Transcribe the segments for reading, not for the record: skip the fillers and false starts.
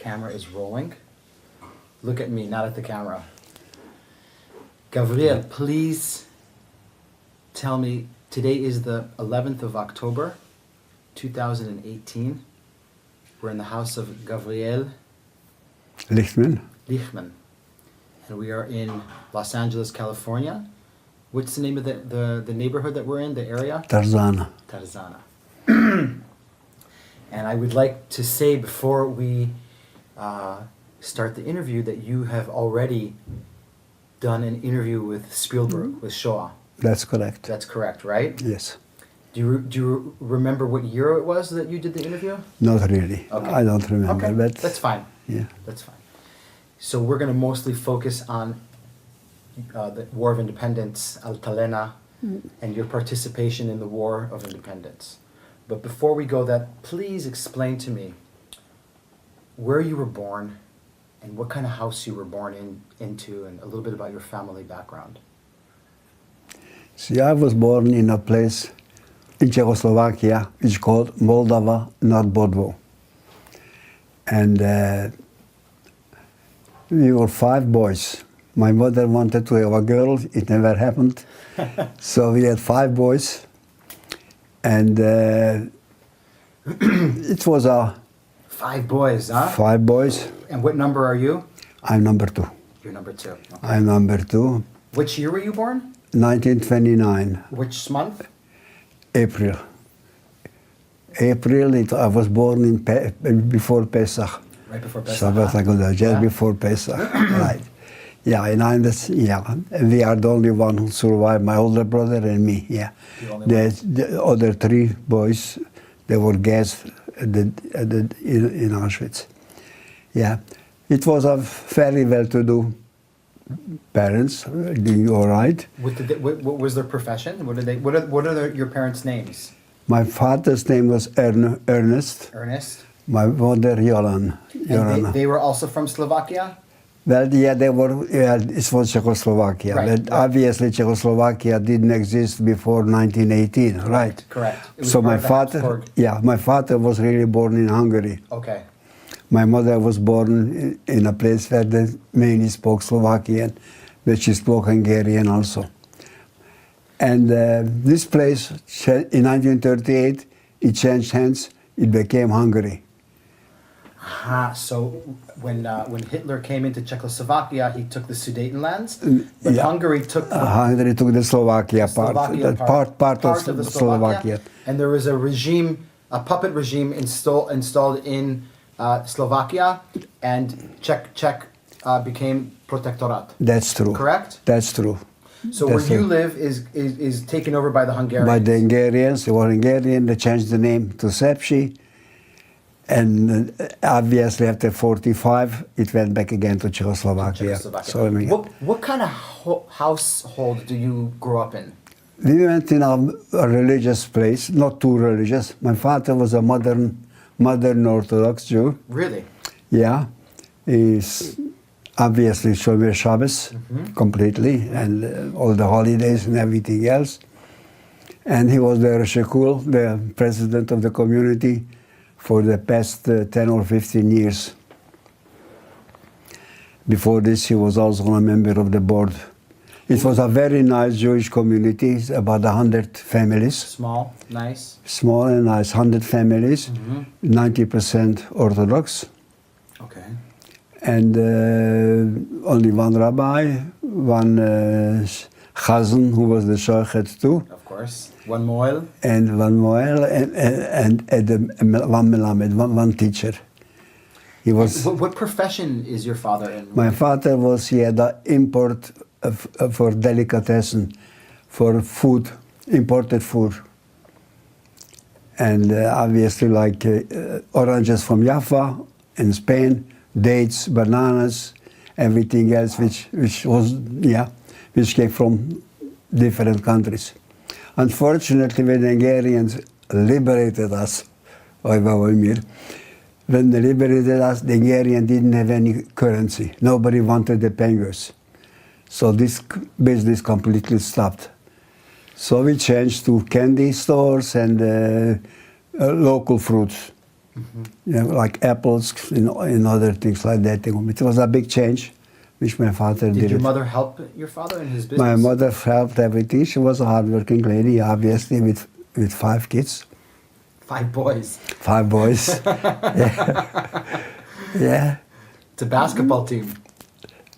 camera is rolling. Look at me, not at the camera. Gabriel, please tell me, today is the 11th of October, 2018. We're in the house of Gabriel Lichtman. And we are in Los Angeles, California. What's the name of the neighborhood that we're in, the area? Tarzana. And I would like to say before we start the interview that you have already done an interview with Spielberg, with Shoah. That's correct. That's correct, right? Yes. Do you remember what year it was that you did the interview? Not really. Okay. I don't remember. Okay, but that's fine. Yeah. That's fine. So we're going to mostly focus on the War of Independence, Altalena, and your participation in the War of Independence. But before we go that, please explain to me where you were born and what kind of house you were born into and a little bit about your family background. See, I was born in a place in Czechoslovakia, which is called Moldava nad Bodvou. And we were 5 boys. My mother wanted to have a girl, it never happened. So we had 5 boys. And it was a... 5 boys, huh? 5 boys. And what number are you? I'm number 2. You're number 2. Okay. I'm number 2. Which year were you born? 1929. Which month? April. I was born in before Pesach. Right before Pesach. So just before Pesach, right? Yeah, and we are the only one who survived. My older brother and me. Yeah, the other 3 boys, they were gassed in Auschwitz. Yeah, it was a very well-to-do parents, doing all right. What was their profession? What are your parents' names? My father's name was Ernest. Ernest. My mother, Jolanna. And they were also from Slovakia? Well, yeah, they were. Yeah, it was Czechoslovakia. Right, But obviously, Czechoslovakia didn't exist before 1918, right? Correct. So my father, my father was really born in Hungary. Okay. My mother was born in a place where they mainly spoke Slovakian, but she spoke Hungarian also. And this place, in 1938, it changed hands. It became Hungary. So when Hitler came into Czechoslovakia, he took the Sudetenlands, but Hungary took the Slovakia part, part of the Slovakia. And there was a regime, a puppet regime installed in Slovakia, and Czech became protectorate. That's true. Correct? That's true. So where you live is taken over by the Hungarians. By the Hungarians. They were Hungarian. They changed the name to Sepsi. And obviously after 1945, it went back again to Czechoslovakia. So, I mean, what kind of household do you grow up in? We went in a religious place, not too religious. My father was a modern Orthodox Jew. Really? Yeah. He's obviously Shomer Shabbos completely, and all the holidays and everything else. And he was the Reshekul, the president of the community, for the past 10 or 15 years. Before this, he was also a member of the board. It was a very nice Jewish community, about 100 families. Small, nice. Small and nice, 100 families, 90% Orthodox. Okay. And only one rabbi, one chazan, who was the shochet too. Of course. One moel. And one moel, and one melamed, one teacher. He was. What profession is your father in? My father was, he had an import for delicatessen, for food, imported food. And obviously like oranges from Jaffa in Spain, dates, bananas, everything else which came from different countries. Unfortunately, when the Hungarians liberated us, when they liberated us, the Hungarians didn't have any currency. Nobody wanted the penguins. So this business completely stopped. So we changed to candy stores and local fruits. You know, like apples and other things like that. It was a big change, which my father did. Did your it. mother help your father in his business? My mother helped everything. She was a hardworking lady, obviously, with 5 kids. 5 boys. 5 boys. Yeah. Yeah. It's a basketball team.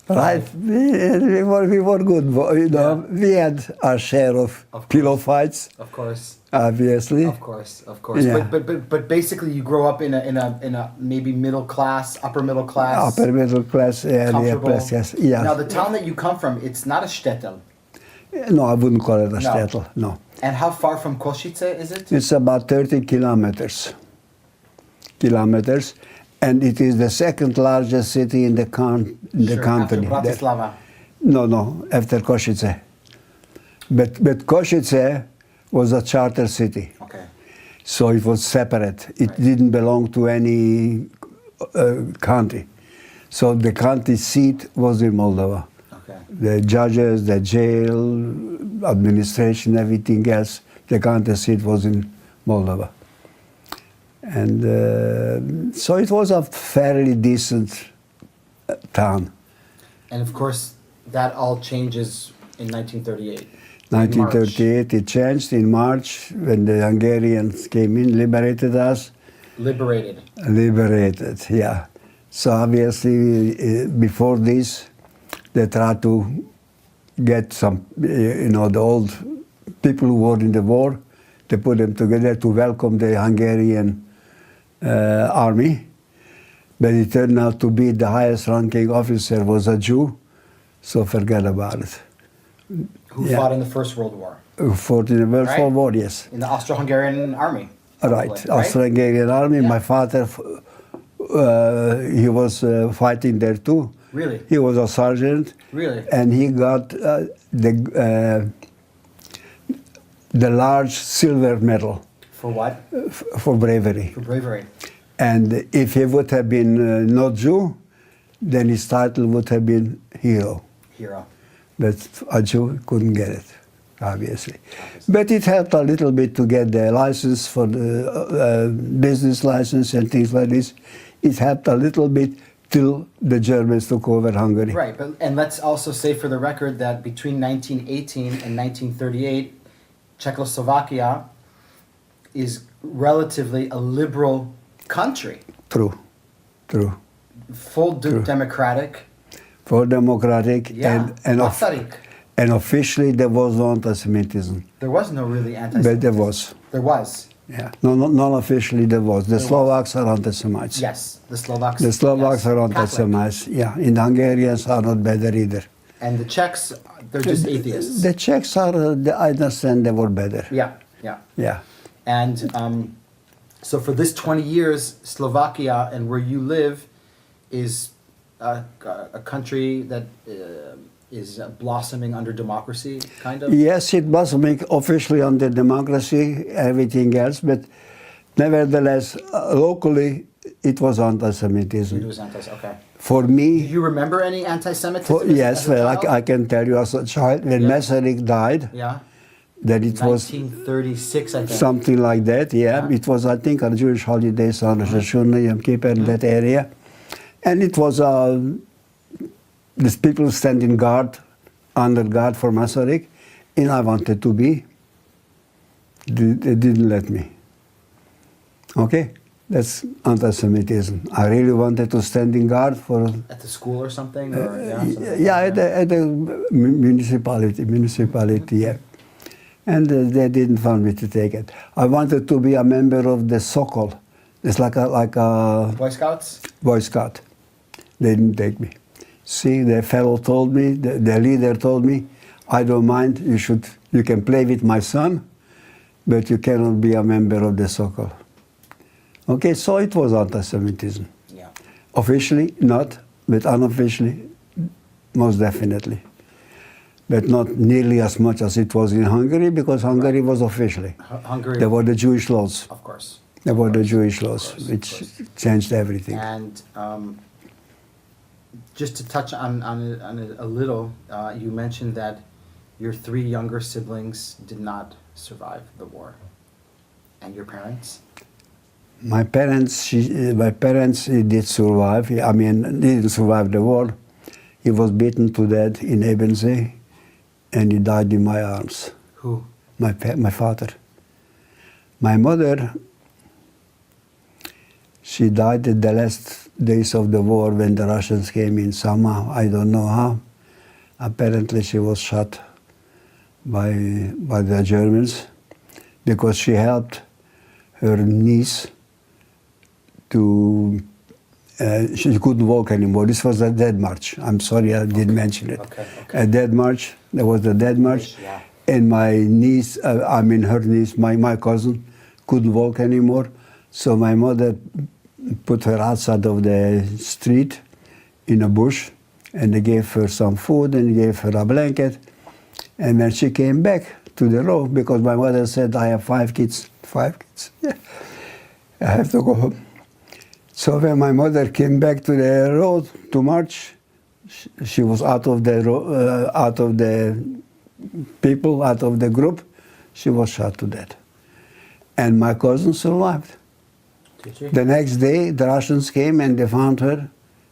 Right. We were good. You know, we had our share of pillow fights, Of course. obviously. Of course. Yeah. But basically, you grow up in a maybe middle class, upper middle class. Upper middle class area. Comfortable. Plus, yes. Yeah. Now, the town that you come from, it's not a shtetl. No, I wouldn't call it a shtetl. No. And how far from Košice is it? It's about 30 kilometers. And it is the second largest city in the Sure, country. after Bratislava. No, after Košice. But Košice was a charter city. Okay. So it was separate. It Right. didn't belong to any county. So the county seat was in Moldova. Okay. The judges, the jail, administration, everything else, the county seat was in Moldova. And so it was a fairly decent town. And of course, that all changes in 1938. 1938, it changed in March when the Hungarians came in, liberated us. Liberated. Yeah. So obviously, before this, they tried to get some, the old people who were in the war, they put them together to welcome the Hungarian army. But it turned out to be the highest ranking officer was a Jew, so forget about it. Who fought in the First World War. Who fought in the World War, yes. In the Austro-Hungarian army. Right, Right? Austro-Hungarian army. Yeah. My father, he was fighting there too. Really? He was a sergeant. Really? And he got the large silver medal For what? for bravery. For bravery. And if he would have been not Jew, then his title would have been hero. Hero. But a Jew couldn't get it, obviously. But it helped a little bit to get the license for the business license and things like this. It helped a little bit till the Germans took over Hungary. Right, and let's also say for the record that between 1918 and 1938, Czechoslovakia is relatively a liberal country. True. Full democratic. For democratic Yeah. Masaryk. and officially there was no anti-Semitism. There was no really anti-Semitism. But there was. There was. Yeah. No, non-officially there was. The There Slovaks are anti-Semites. Yes, the Slovaks. The Slovaks yes. are Catholic. anti-Semites. Yeah. And the Hungarians are not better either. And the Czechs, they're just atheists. The Czechs are, I understand they were better. Yeah. Yeah. And so for this 20 years, Slovakia and where you live is a country that is blossoming under democracy, kind of? Yes, it was officially under democracy, everything else, but nevertheless, locally, it was anti-Semitism. It was okay. For Do me, you remember any anti-Semitism? yes, as a well, child? I can tell you as a child, when Yeah. Masaryk died, Yeah. that it was 1936, I think. something like that, yeah. Yeah. It was, I think, a Jewish holiday, on Rosh Hashanah, Yom Kippur, in that area. And it was, these people standing guard, under guard for Masaryk, and I wanted to be. They didn't let me. Okay? That's anti-Semitism. I really wanted to stand in guard for... At the school or something? Or, something Yeah, like at the municipality, yeah. And they didn't want me to take it. I wanted to be a member of the Sokol. It's like a Boy Scouts? Boy Scout. They didn't take me. See, the fellow told me, the leader told me, I don't mind, you can play with my son, but you cannot be a member of the Sokol. Okay, so it was anti-Semitism. Yeah. Officially, not, but unofficially, most definitely. But not nearly as much as it was in Hungary, because Hungary was officially. Hungary. There were the Jewish laws. Of course. There were the Jewish laws, Of course, which changed everything. And just to touch on it a little, you mentioned that your 3 younger siblings did not survive the war. And your parents? My parents did survive. I mean, didn't survive the war. He was beaten to death in Ebensee, and he died in my arms. Who? My father. My mother, she died in the last days of the war when the Russians came in somehow. I don't know how. Apparently she was shot by the Germans because she helped her niece to, she couldn't walk anymore. This was a dead march. I'm sorry I didn't mention it. Okay. A dead march, there was a dead march. Yeah. And my niece, her niece, my cousin, couldn't walk anymore. So my mother put her outside of the street in a bush, and they gave her some food and gave her a blanket. And when she came back to the row, because my mother said, I have 5 kids. 5 kids? Yeah. I have to go home. So when my mother came back to the road to march, she was out of the people, out of the group. She was shot to death. And my cousin survived. Did she? The next day, the Russians came and they found her,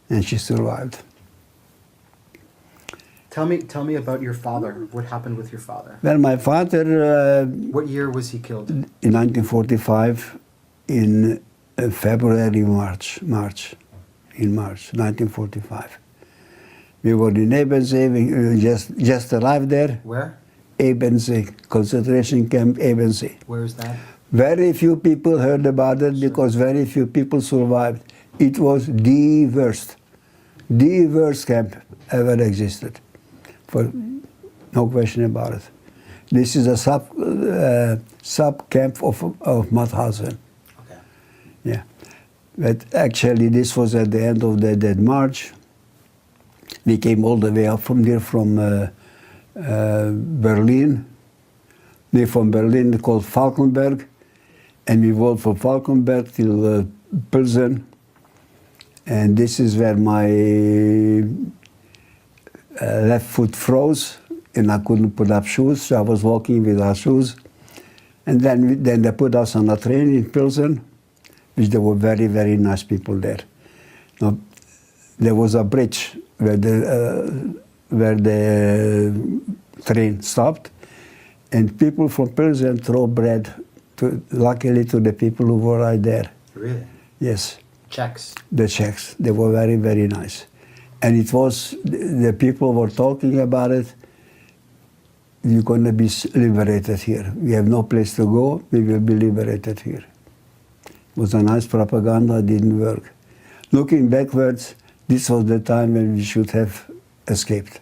and she survived. Tell me about your father. What happened with your father? Well, my father, What year was he killed? in 1945, in February, March, 1945. We were in Ebensee, we just arrived there. Where? Ebensee, concentration camp Ebensee. Where is that? Very few people heard about it because very few people survived. It was the worst camp ever existed. For no question about it. This is a sub camp of Mauthausen. Okay. Yeah, but actually this was at the end of the Dead March. We came all the way up from there from Berlin. They from Berlin called Falkenberg, and we walked from Falkenberg till Pilsen. And this is where my left foot froze, and I couldn't put up shoes, so I was walking without shoes. And then they put us on a train in Pilsen, which there were very, very nice people there. Now, there was a bridge where the train stopped, and people from Pilsen throw bread, luckily to the people who were right there. Really? Yes. Czechs. The Czechs, they were very, very nice. And it was, the people were talking about it, you're going to be liberated here. We have no place to go, we will be liberated here. It was a nice propaganda, didn't work. Looking backwards, this was the time when we should have escaped.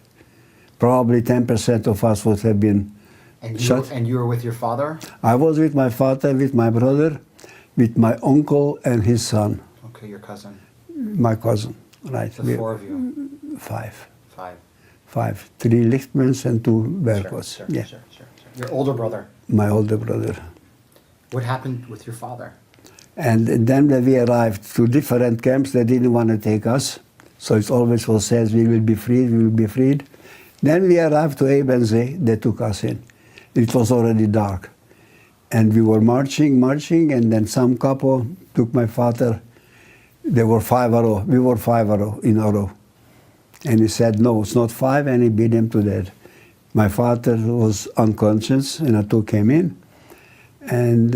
Probably 10% of us would have been shot. And you were with your father? I was with my father, with my brother, with my uncle and his son. Okay, your cousin. My cousin, right. The 4 of you. 5. 5. 3 Lichtmans and 2 Berkos. Sure. Yeah. Your older brother. My older brother. What happened with your father? And then when we arrived to different camps, they didn't want to take us. So it always was said, we will be freed, we will be freed. Then we arrived to Ebensee, they took us in. It was already dark. And we were marching, and then some couple took my father. They were 5 a row. We were 5 a row, in a row. And he said, no, it's not 5, and he beat him to death. My father was unconscious, and I took him in. And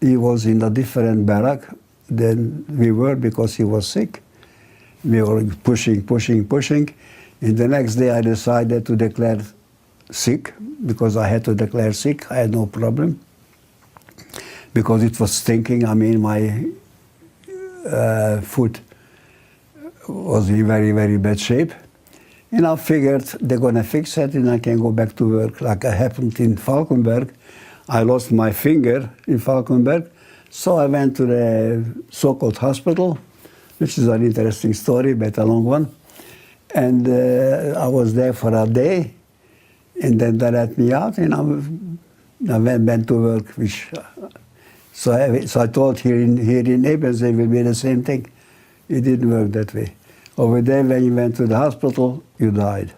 he was in a different barrack than we were because he was sick. We were pushing. And the next day I decided to declare sick, because I had to declare sick. I had no problem. Because it was stinking. I mean, my foot was in very, very bad shape. And I figured they're going to fix it and I can go back to work. Like it happened in Falkenberg. I lost my finger in Falkenberg. So I went to the so-called hospital, which is an interesting story, but a long one. And I was there for a day. And then they let me out and I went to work. So I thought here in Ebensee will be the same thing. It didn't work that way. Over there, when you went to the hospital, you died.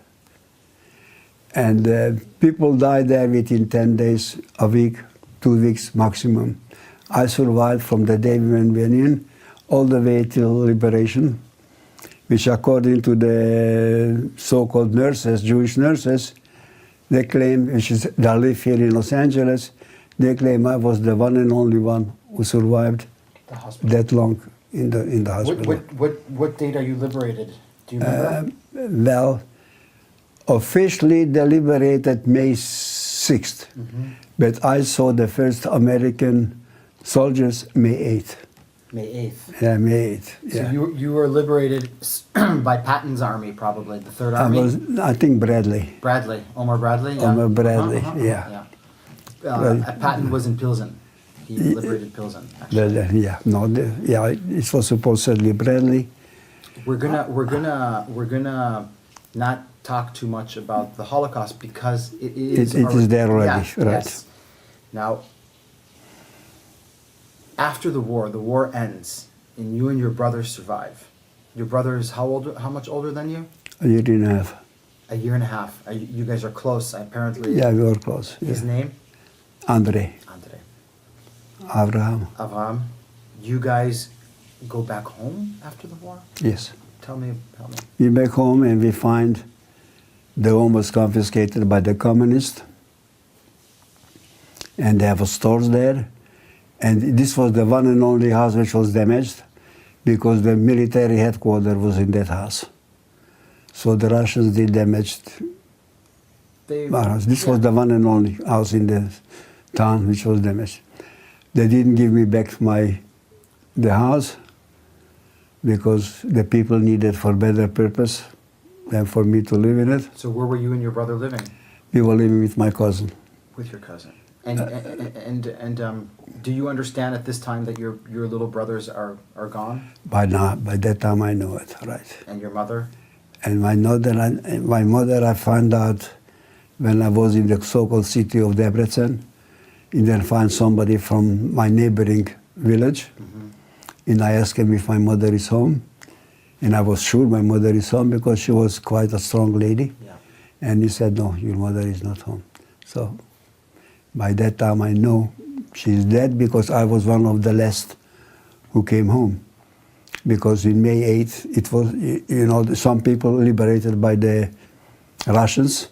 And people died there within 10 days, a week, 2 weeks maximum. I survived from the day when we went in all the way till liberation, which according to the so-called nurses, Jewish nurses, they claim, which is, they live here in Los Angeles, they claim I was the one and only one who survived The hospital. that long in the hospital. What date are you liberated? Do you remember? Well, officially they liberated May 6th, but I saw the first American soldiers May 8th. May 8th. Yeah, May 8th. So Yeah. you were liberated by Patton's army, probably the Third Army. I think Bradley. Bradley, Omar Bradley. Yeah. Omar Bradley, yeah. Patton was in Pilsen. He liberated Pilsen. Actually. It was supposedly Bradley. We're gonna not talk too much about the Holocaust because it is. It is there already, Yeah, right? Yes. Now, after the war ends, and you and your brother survive. Your brother is how much older than you? A year and a half. A year and a half. You guys are close, apparently. Yeah, we were close. His Yeah. name? Andre, Andre. Abraham. Avram. You guys go back home after the war? Yes. Tell me. We back home and we find the home was confiscated by the communists, and they have stores there. And this was the one and only house which was damaged because the military headquarters was in that house. So the Russians did damage our house. This was the one and only house in the town which was damaged. They didn't give me back the house because the people needed for better purpose than for me to live in it. So where were you and your brother living? We were living with my cousin. With your cousin. And do you understand at this time that your little brothers are gone? By that time I know it, right. And your mother? And my mother I found out when I was in the so-called city of Debrecen. And then find somebody from my neighboring village. And I asked him if my mother is home. And I was sure my mother is home because she was quite a strong lady. Yeah. And he said, no, your mother is not home. So by that time I know she's dead because I was one of the last who came home. Because in May 8th, it was, some people liberated by the Russians.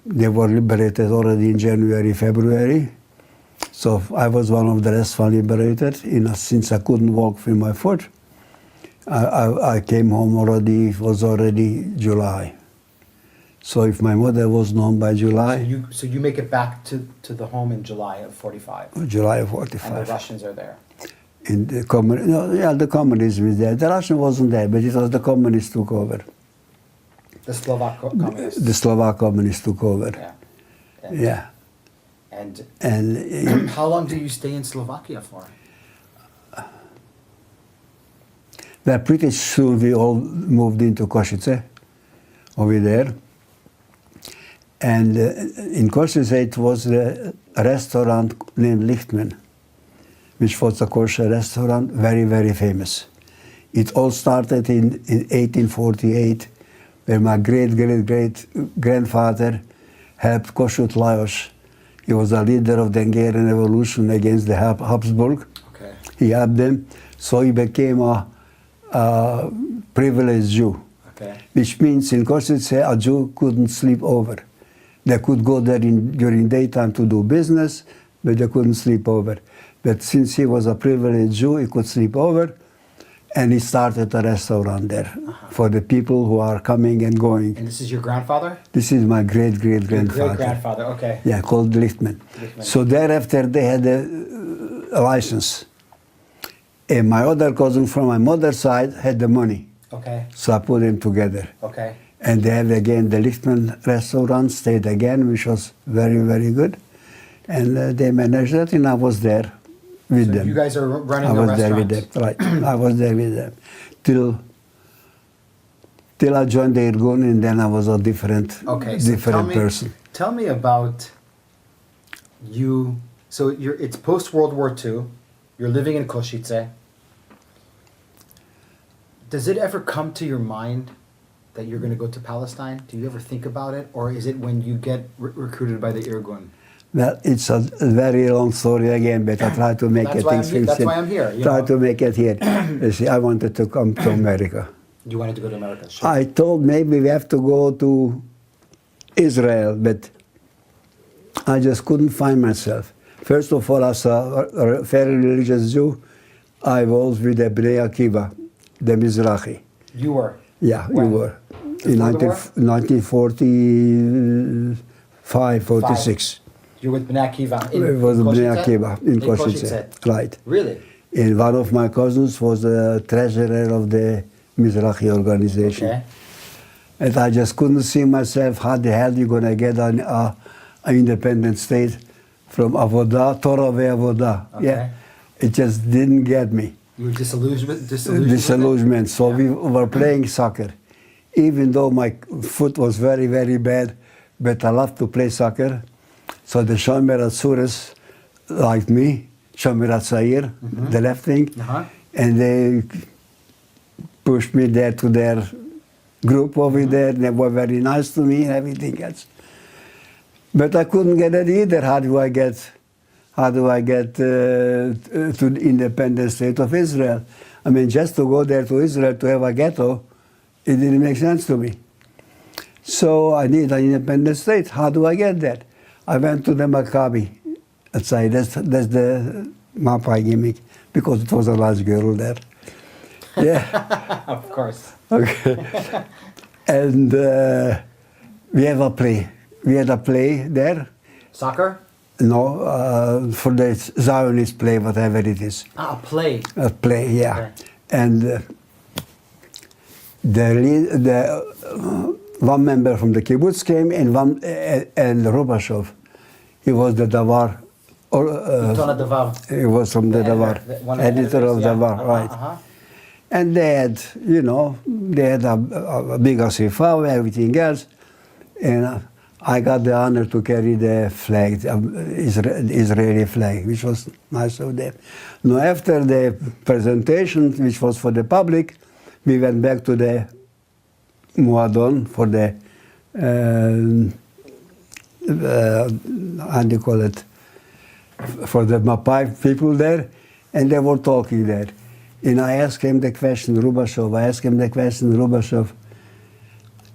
They were liberated already in January, February. So I was one of the last one liberated. Since I couldn't walk with my foot, I came home already, it was already July. So if my mother was known by July... So you make it back to the home in July of 45? July of 45. And the Russians are there? In the the communism is there. The Russian wasn't there, but it was the communists took over. The Slovak communists? The Slovak communists took over. Yeah. And how long do you stay in Slovakia for? Well, pretty soon we all moved into Košice, over there. And in Košice it was a restaurant named Lichtman, which was a kosher restaurant, very, very famous. It all started in 1848, where my great-great-great-grandfather helped Kossuth Lajos. He was a leader of the Hungarian Revolution against the Habsburg. Okay. He helped them, so he became a privileged Jew. Okay. Which means in Košice a Jew couldn't sleep over. They could go there during daytime to do business, but they couldn't sleep over. But since he was a privileged Jew, he could sleep over, and he started a restaurant there for the people who are coming and going. And this is your grandfather? This is my great-great-grandfather. Your great-grandfather, okay. Yeah, called Lichtman. So thereafter they had a license. And my other cousin from my mother's side had the money. Okay. So I put them together. Okay. And they have again the Lichtman restaurant, stayed again, which was very, very good. And they managed it, and I was there with them. You guys are running the restaurant? I was there with them, right. I was there with them. Till I joined the Irgun, and then I was a different person. Tell me about you. So it's post-World War II. You're living in Košice. Does it ever come to your mind that you're going to go to Palestine? Do you ever think about it? Or is it when you get recruited by the Irgun? Well, it's a very long story again, but I try to make That's it why I'm things here. That's why I'm here. Try to make it here. You see, I wanted to come to America. You wanted to go to America. Sure. I thought maybe we have to go to Israel, but I just couldn't find myself. First of all, as a very religious Jew, I was with the Bnei Akiva, the Mizrahi. You were. Yeah, When? you were. In Before the war? 1945, 46. You were with Bnei Akiva in It was Bnei Košice? Akiva in Košice. Košice. Right. Really? And one of my cousins was the treasurer of the Mizrahi organization. Okay. And I just couldn't see myself how the hell you're going to get an independent state from Avodah, Torah Avodah. Okay. Yeah. It just didn't get me. You were disillusioned with it? Disillusionment. So we were playing soccer. Even though my foot was very, very bad, but I loved to play soccer. So the Shomer Atzuris liked me, Shomer Atzair, the left wing, and they pushed me there to their group over there. They were very nice to me and everything else. But I couldn't get it either. How do I get to the independent state of Israel? I mean, just to go there to Israel to have a ghetto, it didn't make sense to me. So I need an independent state. How do I get that? I went to the Maccabi. That's the Mapai gimmick, because it was a large girl there. Yeah. Of course. Okay. And we have a play. We had a play there. Soccer? No, for the Zionist play, whatever it is. Ah, a play. A play, yeah. Okay. And one member from the kibbutz came, and Rubashov, he was the Davar. He was from the Davar, editor of Davar, right. And they had, a big asifa, everything else, and I got the honor to carry the flag, the Israeli flag, which was nice of them. Now, after the presentation, which was for the public, we went back to the Muadon for the, how do you call it, for the Mapai people there, and they were talking there. And I asked him the question, Rubashov,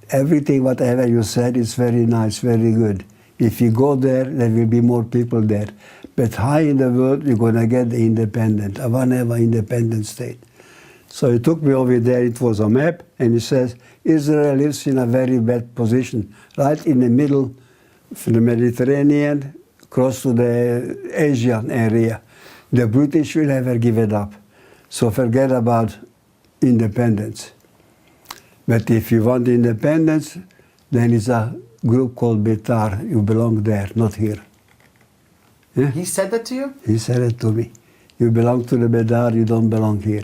everything whatever you said is very nice, very good. If you go there, there will be more people there. But how in the world you're going to get the independent? I want to have an independent state. So he took me over there, it was a map, and he says, Israel lives in a very bad position, right in the middle of the Mediterranean, close to the Asian area. The British will never give it up. So forget about independence. But if you want independence, then it's a group called Betar. You belong there, not here. Yeah? He said that to you? He said it to me. You belong to the Betar, you don't belong here.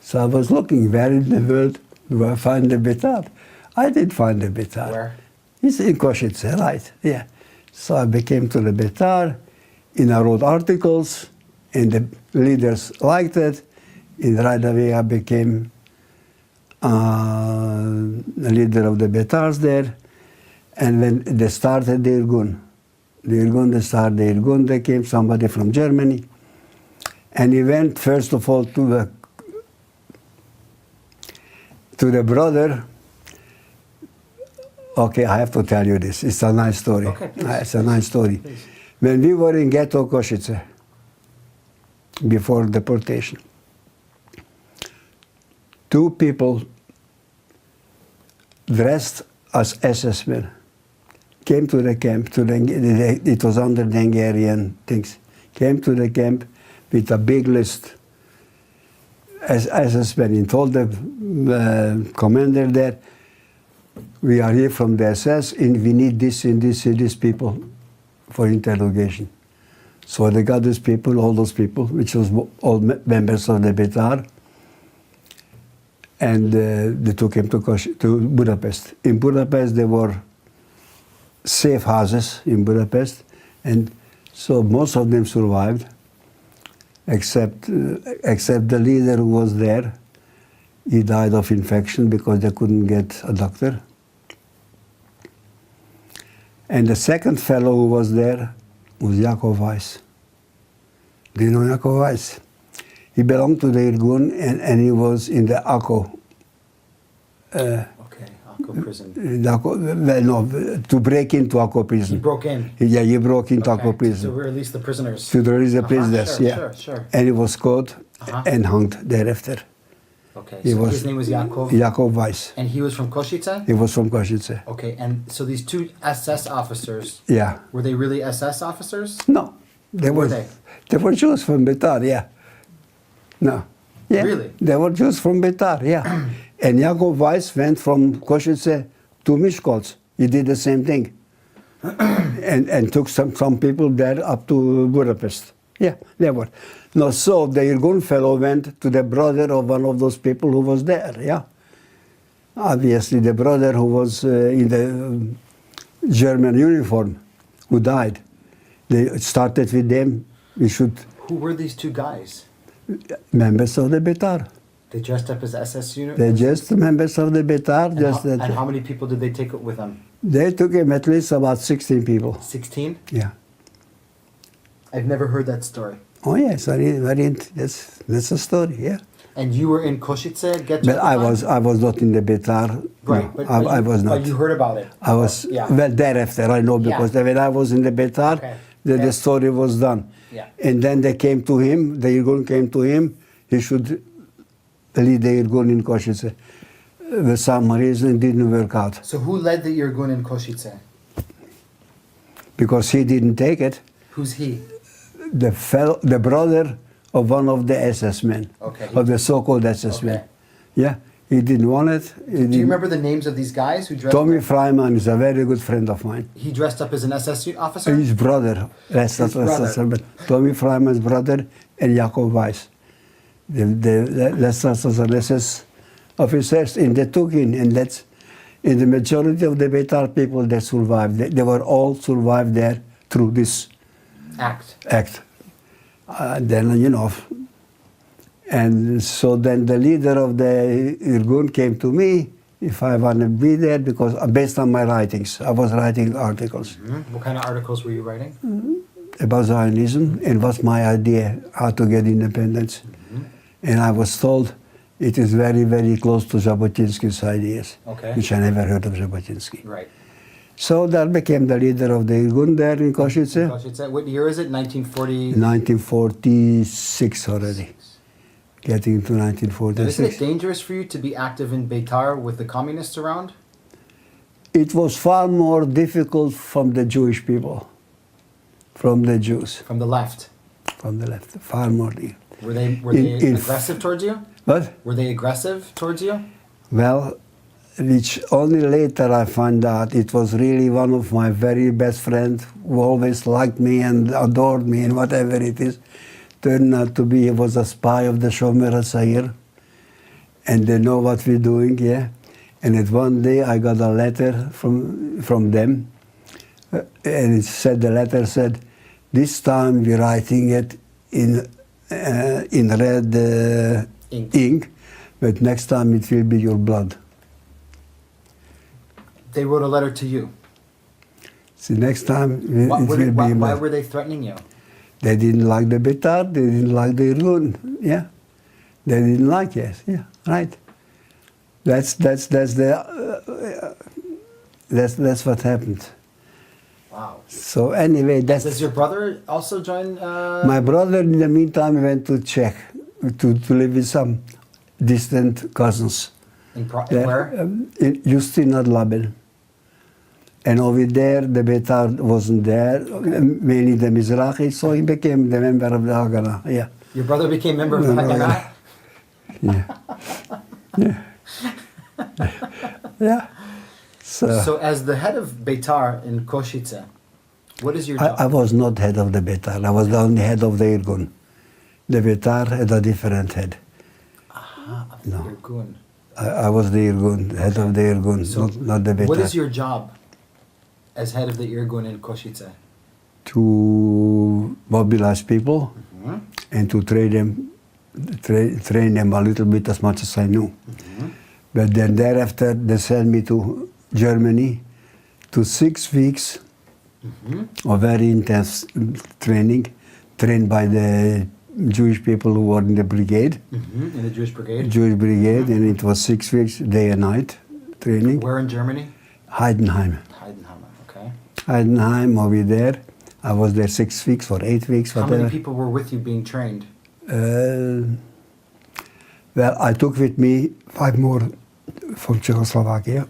So I was looking, where in the world do I find the Betar? I did find the Betar. Where? It's in Košice, right, yeah. So I became to the Betar, and I wrote articles, and the leaders liked it, and right away I became the leader of the Betars there. And when they started the Irgun, there came somebody from Germany, and he went first of all to the brother. Okay, I have to tell you this. It's a nice story. Okay, please. It's a nice story. Please. When we were in ghetto Košice, before deportation, two people dressed as SS men came to the camp, it was under the Hungarian things, came to the camp with a big list as SS men, and told the commander there, we are here from the SS and we need this and this and these people for interrogation. So they got these people, all those people, which was all members of the Betar, and they took him to Budapest. In Budapest, there were safe houses in Budapest, and so most of them survived, except the leader who was there. He died of infection because they couldn't get a doctor. And the second fellow who was there, was Yaakov Weiss. Do you know Yaakov Weiss? He belonged to the Irgun and he was in the Akko. Akko prison. To break into Akko prison. He broke in. Yeah, he broke into Akko prison. To release the prisoners. To release the prisoners, sure, yeah. Sure. And he was caught and hanged thereafter. Okay, so his name was Yaakov? Yaakov Weiss. And he was from Košice? He was from Košice. Okay, and so these two SS officers, Yeah. were they really SS officers? No. They Were were, they? They were Jews from Betar, yeah. No. Yeah. Really? They were Jews from Betar, yeah. And Yaakov Weiss went from Košice to Miskolc. He did the same thing. and took some people there up to Budapest. Yeah, they were. No, so the Irgun fellow went to the brother of one of those people who was there, yeah. Obviously, the brother who was in the German uniform, who died. They started with them. We should... Who were these two guys? Members of the Betar. They dressed up as SS units? They're just members of the Betar. And how many people did they take with them? They took him at least about 16 people. 16? Yeah. I've never heard that story. Oh yes, that's a story, yeah. And you were in Košice? But I was not in the Betar. Right, No, but I was not. But you heard about it? I was, Yeah. well, thereafter I know, because when I was in the Betar, Okay. the story was done. Yeah. And then they came to him, the Irgun came to him, he should lead the Irgun in Košice. For some reason it didn't work out. So who led the Irgun in Košice? Because he didn't take it. Who's he? The brother of one of the SS men, Okay. of the so-called SS men. Okay. Yeah, he didn't want it. Do you remember the names of these guys who dressed Tommy up? Freiman is a very good friend of mine. He dressed up as an SS officer? His brother, that's not brother. SS, but Tommy Freiman's brother and Yaakov Weiss. That's an SS officers in the Tukin, and that's in the majority of the Betar people that survived. They were all survived there through this act. Then, you know, and so then the leader of the Irgun came to me if I want to be there, because based on my writings, I was writing articles. Mm-hmm. What kind of articles were you writing? About Zionism and what's my idea how to get independence. And I was told it is very, very close to Jabotinsky's ideas, which I never heard of Jabotinsky. Right. So that became the leader of the Irgun there in Košice. What year is it? 1940? 1946 already. Getting to Now, isn't 1946. it dangerous for you to be active in Beitar with the communists around? It was far more difficult from the Jewish people, from the Jews, From the left? from the left, far more difficult. Were they In- aggressive towards you? What? Were they aggressive towards you? Well, which only later I found out it was really one of my very best friends who always liked me and adored me and whatever it is. Turned out to be, he was a spy of the Shomer HaTzair. And they know what we're doing, yeah. And at one day I got a letter from them. And it said, the letter said, this time we're writing it in red ink, but next time it will be your blood. They wrote a letter to you. See, next time it Why, will be why blood. were they threatening you? They didn't like the Betar, they didn't like the Irgun, yeah. They didn't like it, yeah, right. That's what happened. Wow. So anyway, Does your brother also join? My brother in the meantime went to Czech to live with some distant cousins. In There, where? in Justin nad Labem. And over there, the Betar wasn't there, mainly the Mizrahi, so he became the member of the Haganah, yeah. Your brother became member of the Haganah? Yeah. Yeah. Yeah. So as the head of Beitar in Košice, what is your job? I was not head of the Betar, I was the only head of the Irgun. The Betar had a different head. Aha, of No. the Irgun. I was the Irgun, head of the Irgun, So not the Betar. what is your job as head of the Irgun in Košice? To mobilize people and to train them a little bit as much as I knew. But then thereafter they sent me to Germany to 6 weeks A very intense training, trained by the Jewish people who were in the brigade. In the Jewish brigade? Jewish brigade, and it was 6 weeks, day and night training. Where in Germany? Heidenheim. Heidenheim, okay. Heidenheim, over there. I was there 6 weeks or 8 weeks, How whatever. many people were with you being trained? Well, I took with me 5 more from Czechoslovakia.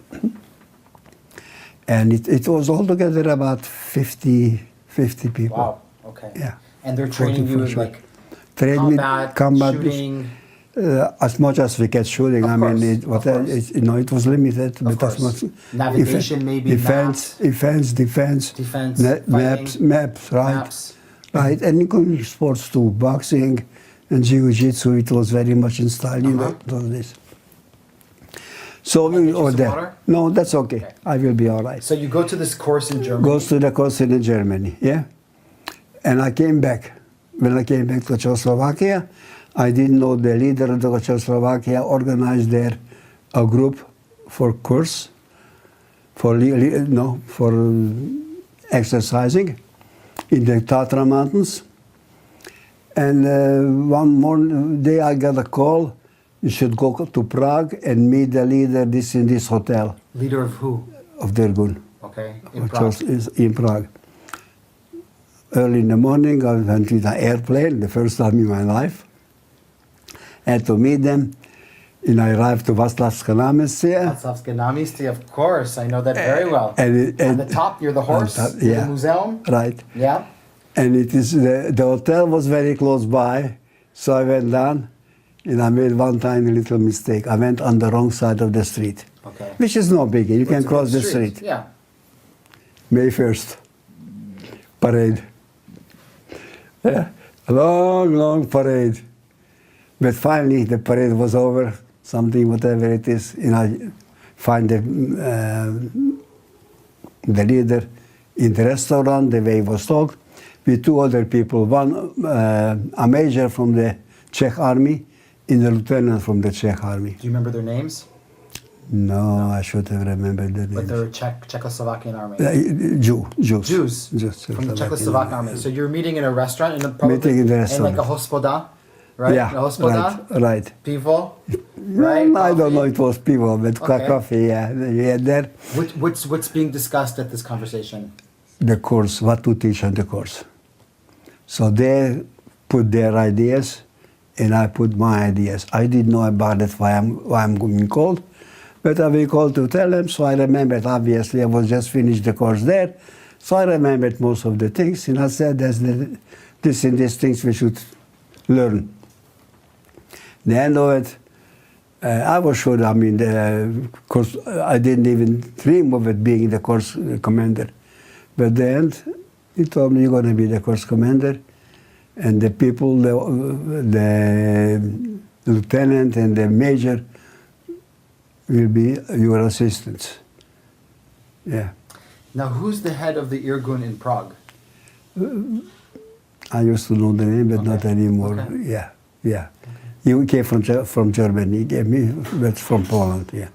And it was altogether about 50 people. Wow, okay. Yeah. And they're training you in sure. like Trained combat, shooting? As much as we get shooting. Of I course, mean, it was limited. Of but as course. much Navigation maybe, defense, defense, Defense, maps, right? Maps. Right, and including sports too, boxing and jiu-jitsu. It was very much in style, you know, all this. So we Did you were some there. water? No, that's okay. I will be all right. So you go to this course in Germany. Goes to the course in Germany, yeah. And I came back. When I came back to Czechoslovakia, I didn't know the leader of the Czechoslovakia organized there a group for course, for exercising in the Tatra Mountains. And one morning day I got a call, you should go to Prague and meet the leader in this hotel. Leader of who? Of the Irgun. Okay, in Which Prague. was in Prague. Early in the morning, I went with an airplane, the first time in my life. Had to meet them, and I arrived to Václavské náměstí. Václavské náměstí, of course, I know that very well. And on the top, you're the horse, on top, the yeah. museum. Right. Yeah. And it is the hotel was very close by, so I went down, and I made one tiny little mistake. I went on the wrong side of the street, Okay. which is no biggie. You can It's a cross good the street. Yeah. May 1st, parade. Yeah, a long parade. But finally, the parade was over, something, whatever it is, and I find the leader in the restaurant, the way he was talked, with 2 other people, one a major from the Czech army and a lieutenant from the Czech army. Do you remember their names? No, I should have remembered the But names. they're Czechoslovakian army. Jews. Jews from the Czechoslovak army. So you're meeting in a restaurant, probably Meeting in the restaurant. like a hospoda, right? Yeah, A hospoda, right. pivo, right? I don't Coffee. know, it was people, but Okay. coffee, yeah. There. What's being discussed at this conversation? The course, what to teach on the course. So they put their ideas, and I put my ideas. I didn't know about it, why I'm being called, but I was called to tell them, so I remembered, obviously, I was just finished the course there, so I remembered most of the things, and I said, there's this and these things we should learn. The end of it, I was sure, I mean, the course, I didn't even dream of it being the course commander. But at the end, he told me, you're going to be the course commander, and the people, the lieutenant and the major will be your assistants. Yeah. Now, who's the head of the Irgun in Prague? I used to know the name, but not Okay. anymore. Okay. Yeah, yeah. He came from Germany. He gave me, but from Poland, yeah.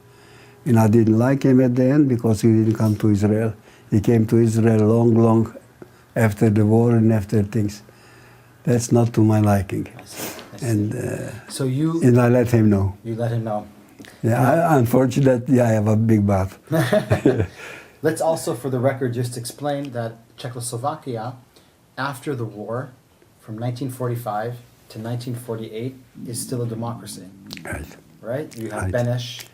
And I didn't like him at the end because he didn't come to Israel. He came to Israel long after the war and after things. That's not to my liking. I see. And So I let him know. you let him know. Yeah, unfortunately, I have a big mouth. Let's also, for the record, just explain that Czechoslovakia, after the war, from 1945 to 1948, is still a democracy, Right. right? You have Right.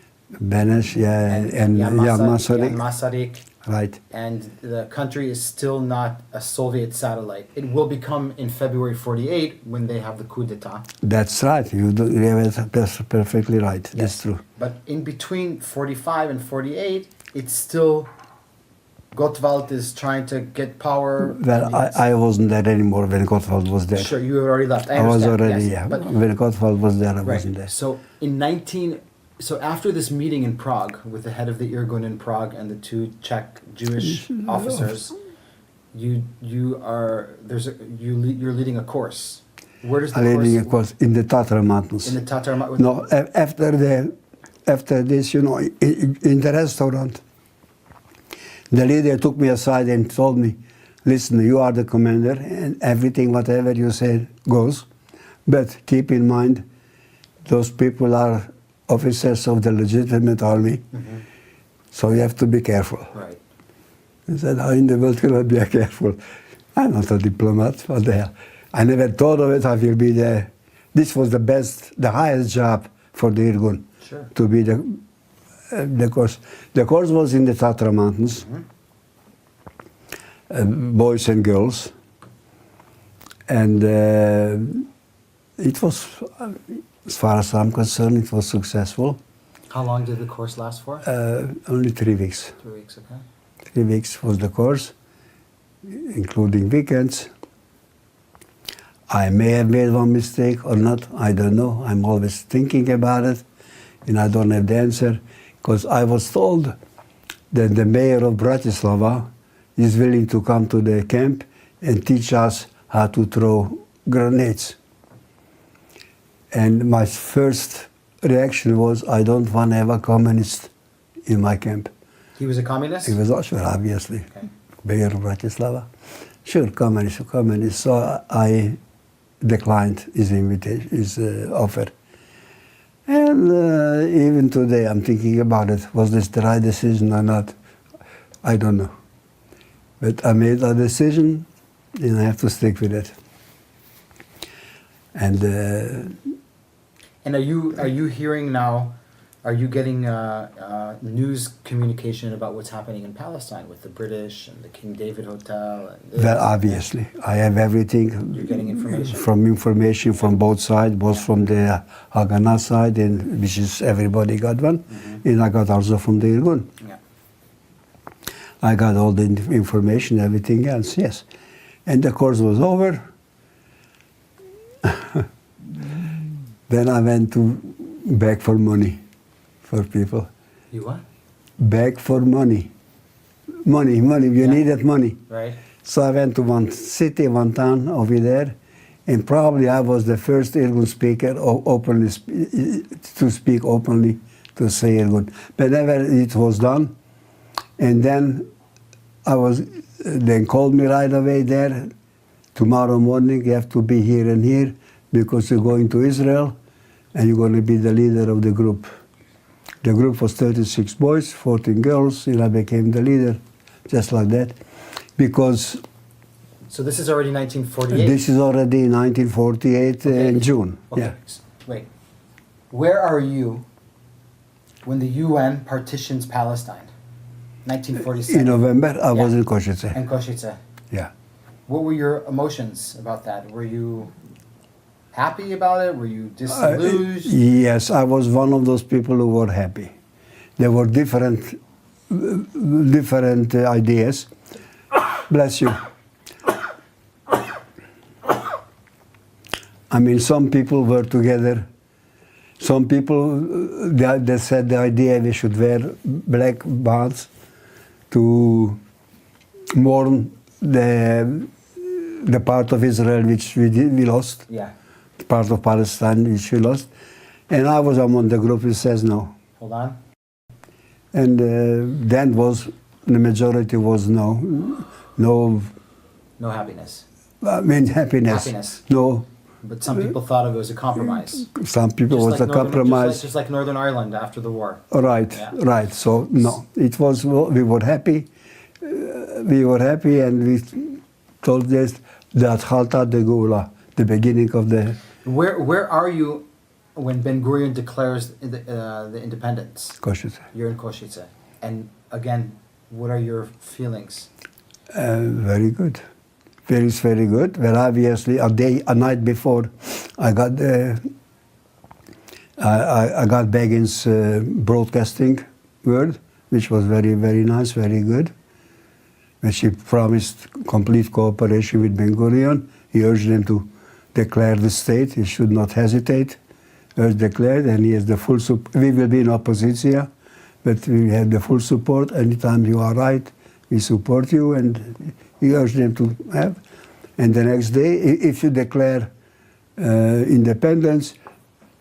Beneš, yeah, and Jan Masaryk. Masaryk, Right. and the country is still not a Soviet satellite. It will become in February 48 when they have the coup d'etat. That's right. You have it perfectly right. That's true. But in between 45 and 48, it's still Gottwald is trying to get power. Well, I wasn't there anymore when Gottwald was there. Sure, you had already left. I I was understand, already, yes. yeah. But, When Gottwald was there, I right. wasn't there. So so after this meeting in Prague with the head of the Irgun in Prague and the 2 Czech Jewish officers, you're leading a course. Where does the I'm leading a course? course in the Tatra Mountains. In the Tatar. No, after this, you know, in the restaurant, the leader took me aside and told me, listen, you are the commander, and everything, whatever you say, goes. But keep in mind, those people are officers of the legitimate army, so you have to be careful. Right. I said, how in the world can I be careful? I'm not a diplomat, what the hell. I never thought of it, I will be the, this was the best, the highest job for the Irgun. Sure. To be the course. The course was in the Tatra Mountains, boys and girls. And it was, as far as I'm concerned, it was successful. How long did the course last for? Only 3 weeks. 3 weeks, okay. 3 weeks was the course, including weekends. I may have made one mistake or not, I don't know. I'm always thinking about it, and I don't have the answer, because I was told that the mayor of Bratislava is willing to come to the camp and teach us how to throw grenades. And my first reaction was, I don't want to have a communist in my camp. He was a communist? He was also, obviously, Okay. mayor of Bratislava. Sure, communist. So I declined his invitation, his offer. And even today I'm thinking about it. Was this the right decision or not? I don't know. But I made a decision and I have to stick with it. And are you hearing now, are you getting news communication about what's happening in Palestine with the British and the King David Hotel? And this? well, obviously, I have everything. You're getting information? From both sides, both from the Haganah side, and which is everybody got one, and I got also from the Irgun. Yeah. I got all the information, everything else, yes. And the course was over. Then I went to beg for money for people. You what? Beg for money. Money, you needed money. Right. So I went to one city, one town over there, and probably I was the first Irgun speaker openly to speak openly to say Irgun. Whenever it was done, and then they called me right away there. Tomorrow morning you have to be here and here because you're going to Israel and you're going to be the leader of the group. The group was 36 boys, 14 girls, and I became the leader, just like that. Because So this is already 1948? this is already 1948 in June. Okay. Yeah. Wait. Where are you when the UN partitions Palestine? 1947. In November, I was Yeah. in Košice. And Košice. Yeah. What were your emotions about that? Were you happy about it? Were you disillusioned? Yes, I was one of those people who were happy. There were different ideas. Bless you. I mean, some people were together. Some people, they said the idea we should wear black bands to mourn the part of Israel which we lost. Yeah. Part of Palestine which we lost. And I was among the group who says no. Hold on. And then the majority was no. No, No happiness. I mean happiness. Happiness. No. But some people thought of it as a compromise. Some people Just was like a compromise. Just like Northern Ireland after the war. Right, Yeah. right. So no, it was, we were happy. And we told this, the Atchalta de Geula, the beginning of the... Where are you when Ben Gurion declares the independence? Košice. You're in Košice. And again, what are your feelings? Very good. Very good. Well, obviously, a night before, I got Begin's broadcasting word, which was very nice, very good. When she promised complete cooperation with Ben Gurion, he urged him to declare the state. He should not hesitate. Declared, and he has the full support. We will be in opposition, but we have the full support. Anytime you are right, we support you, and he urged them to have. And the next day, if you declare independence,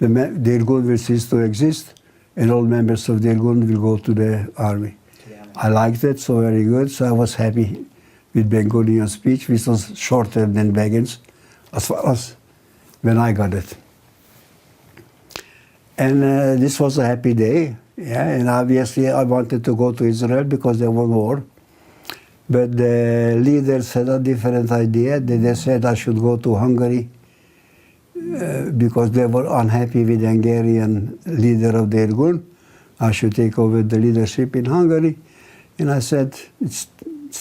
the Irgun will cease to exist, and all members of the Irgun will go to the army. I liked it, so very good. So I was happy with Ben Gurion's speech, which was shorter than Begin's, as far as when I got it. And this was a happy day, yeah, and obviously I wanted to go to Israel because there was war. But the leaders had a different idea. They said I should go to Hungary because they were unhappy with the Hungarian leader of the Irgun. I should take over the leadership in Hungary. And I said, it's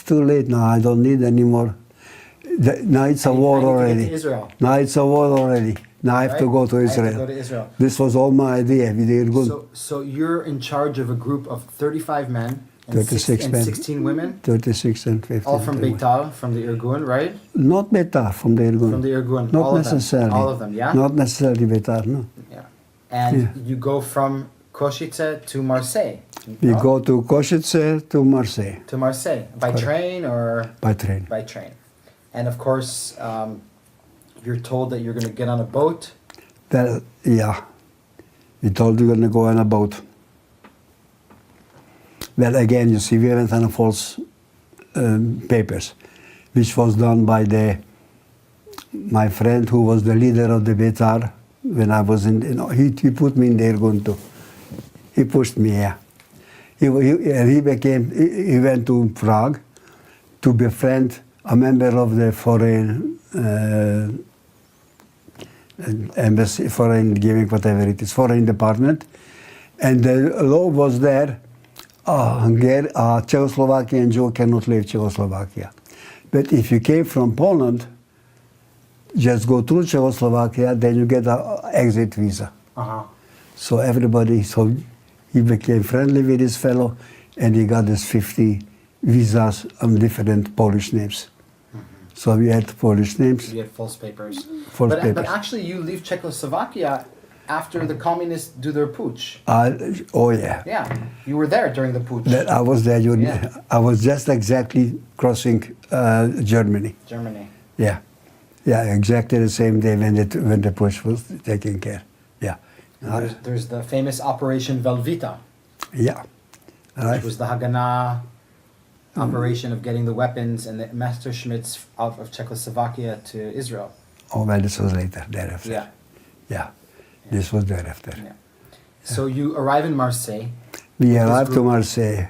too late now, I don't need any more. Now it's a war already. Now it's a war already. Now I have to go to Israel. This was all my idea with the Irgun. So you're in charge of a group of 35 men and 36 men. 16 women? 36 and 15. All from Beitar, from the Irgun, right? Not Beitar, from the Irgun. From the Irgun, Not all necessarily. Of them. All of them, yeah? Not necessarily Beitar, no. Yeah. And you go from Košice to Marseille? We go to Košice to Marseille. To Marseille. By train or? By train. By train. And of course, you're told that you're going to get on a boat. Well, yeah. We told you're going to go on a boat. Well, again, you see, we went on a false papers, which was done by my friend who was the leader of the Beitar when I was in, he put me in the Irgun too. He pushed me, yeah. He went to Prague to befriend a member of the foreign embassy, foreign giving, whatever it is, foreign department. And the law was there, Czechoslovakian Jew cannot leave Czechoslovakia. But if you came from Poland, just go through Czechoslovakia, then you get an exit visa. So everybody, he became friendly with this fellow, and he got his 50 visas on different Polish names. So we had Polish names. You had false papers. False papers. But actually, you leave Czechoslovakia after the communists do their putsch. Oh yeah. Yeah, you were there during the putsch. I was there. I was just exactly crossing Germany. Germany. Yeah, yeah, exactly the same day when the putsch was taken care. Yeah. There's the famous Operation Velveeta. Yeah. Right. Which was the Haganah operation of getting the weapons and the Messerschmitts out of Czechoslovakia to Israel. Oh, well, this was later, thereafter. Yeah. Yeah. This was thereafter. Yeah. So you arrive in Marseille. We arrived to Marseille.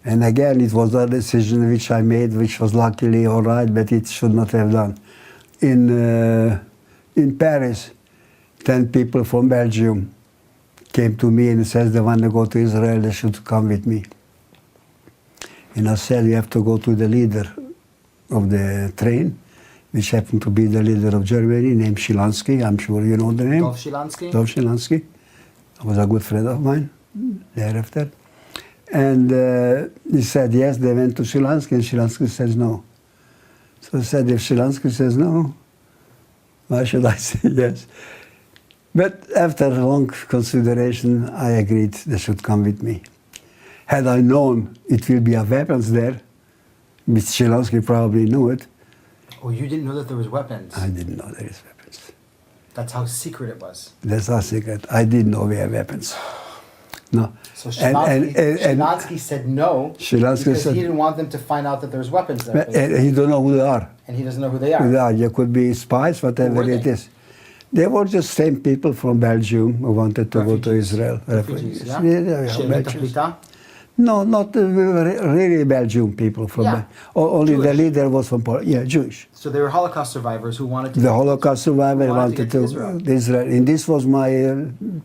And again, it was a decision which I made, which was luckily all right, but it should not have done. In Paris, 10 people from Belgium came to me and said they want to go to Israel, they should come with me. And I said, you have to go to the leader of the train, which happened to be the leader of Germany, named Shilansky. I'm sure you know the name. Dolf Shilansky? Dolf Shilansky. He was a good friend of mine thereafter. And he said, yes, they went to Shilansky, and Shilansky says no. So I said, if Shilansky says no, why should I say yes? But after long consideration, I agreed they should come with me. Had I known it will be a weapons there, which Shilansky probably knew it. Oh, you didn't know that there was weapons? I didn't know there is weapons. That's how secret it was? That's how secret. I didn't know we had weapons. No. So Shilansky said no because he didn't want them to find out that there's weapons there. He don't know who they are. And he doesn't know who they are. They could be spies, whatever it is. They were just same people from Belgium who wanted to go to Israel. Refugees, yeah? No, not really Belgian people from only Jewish. The leader was from Poland. Yeah, Jewish. So they were Holocaust survivors who wanted to... The Holocaust survivor wanted to Israel. And this was my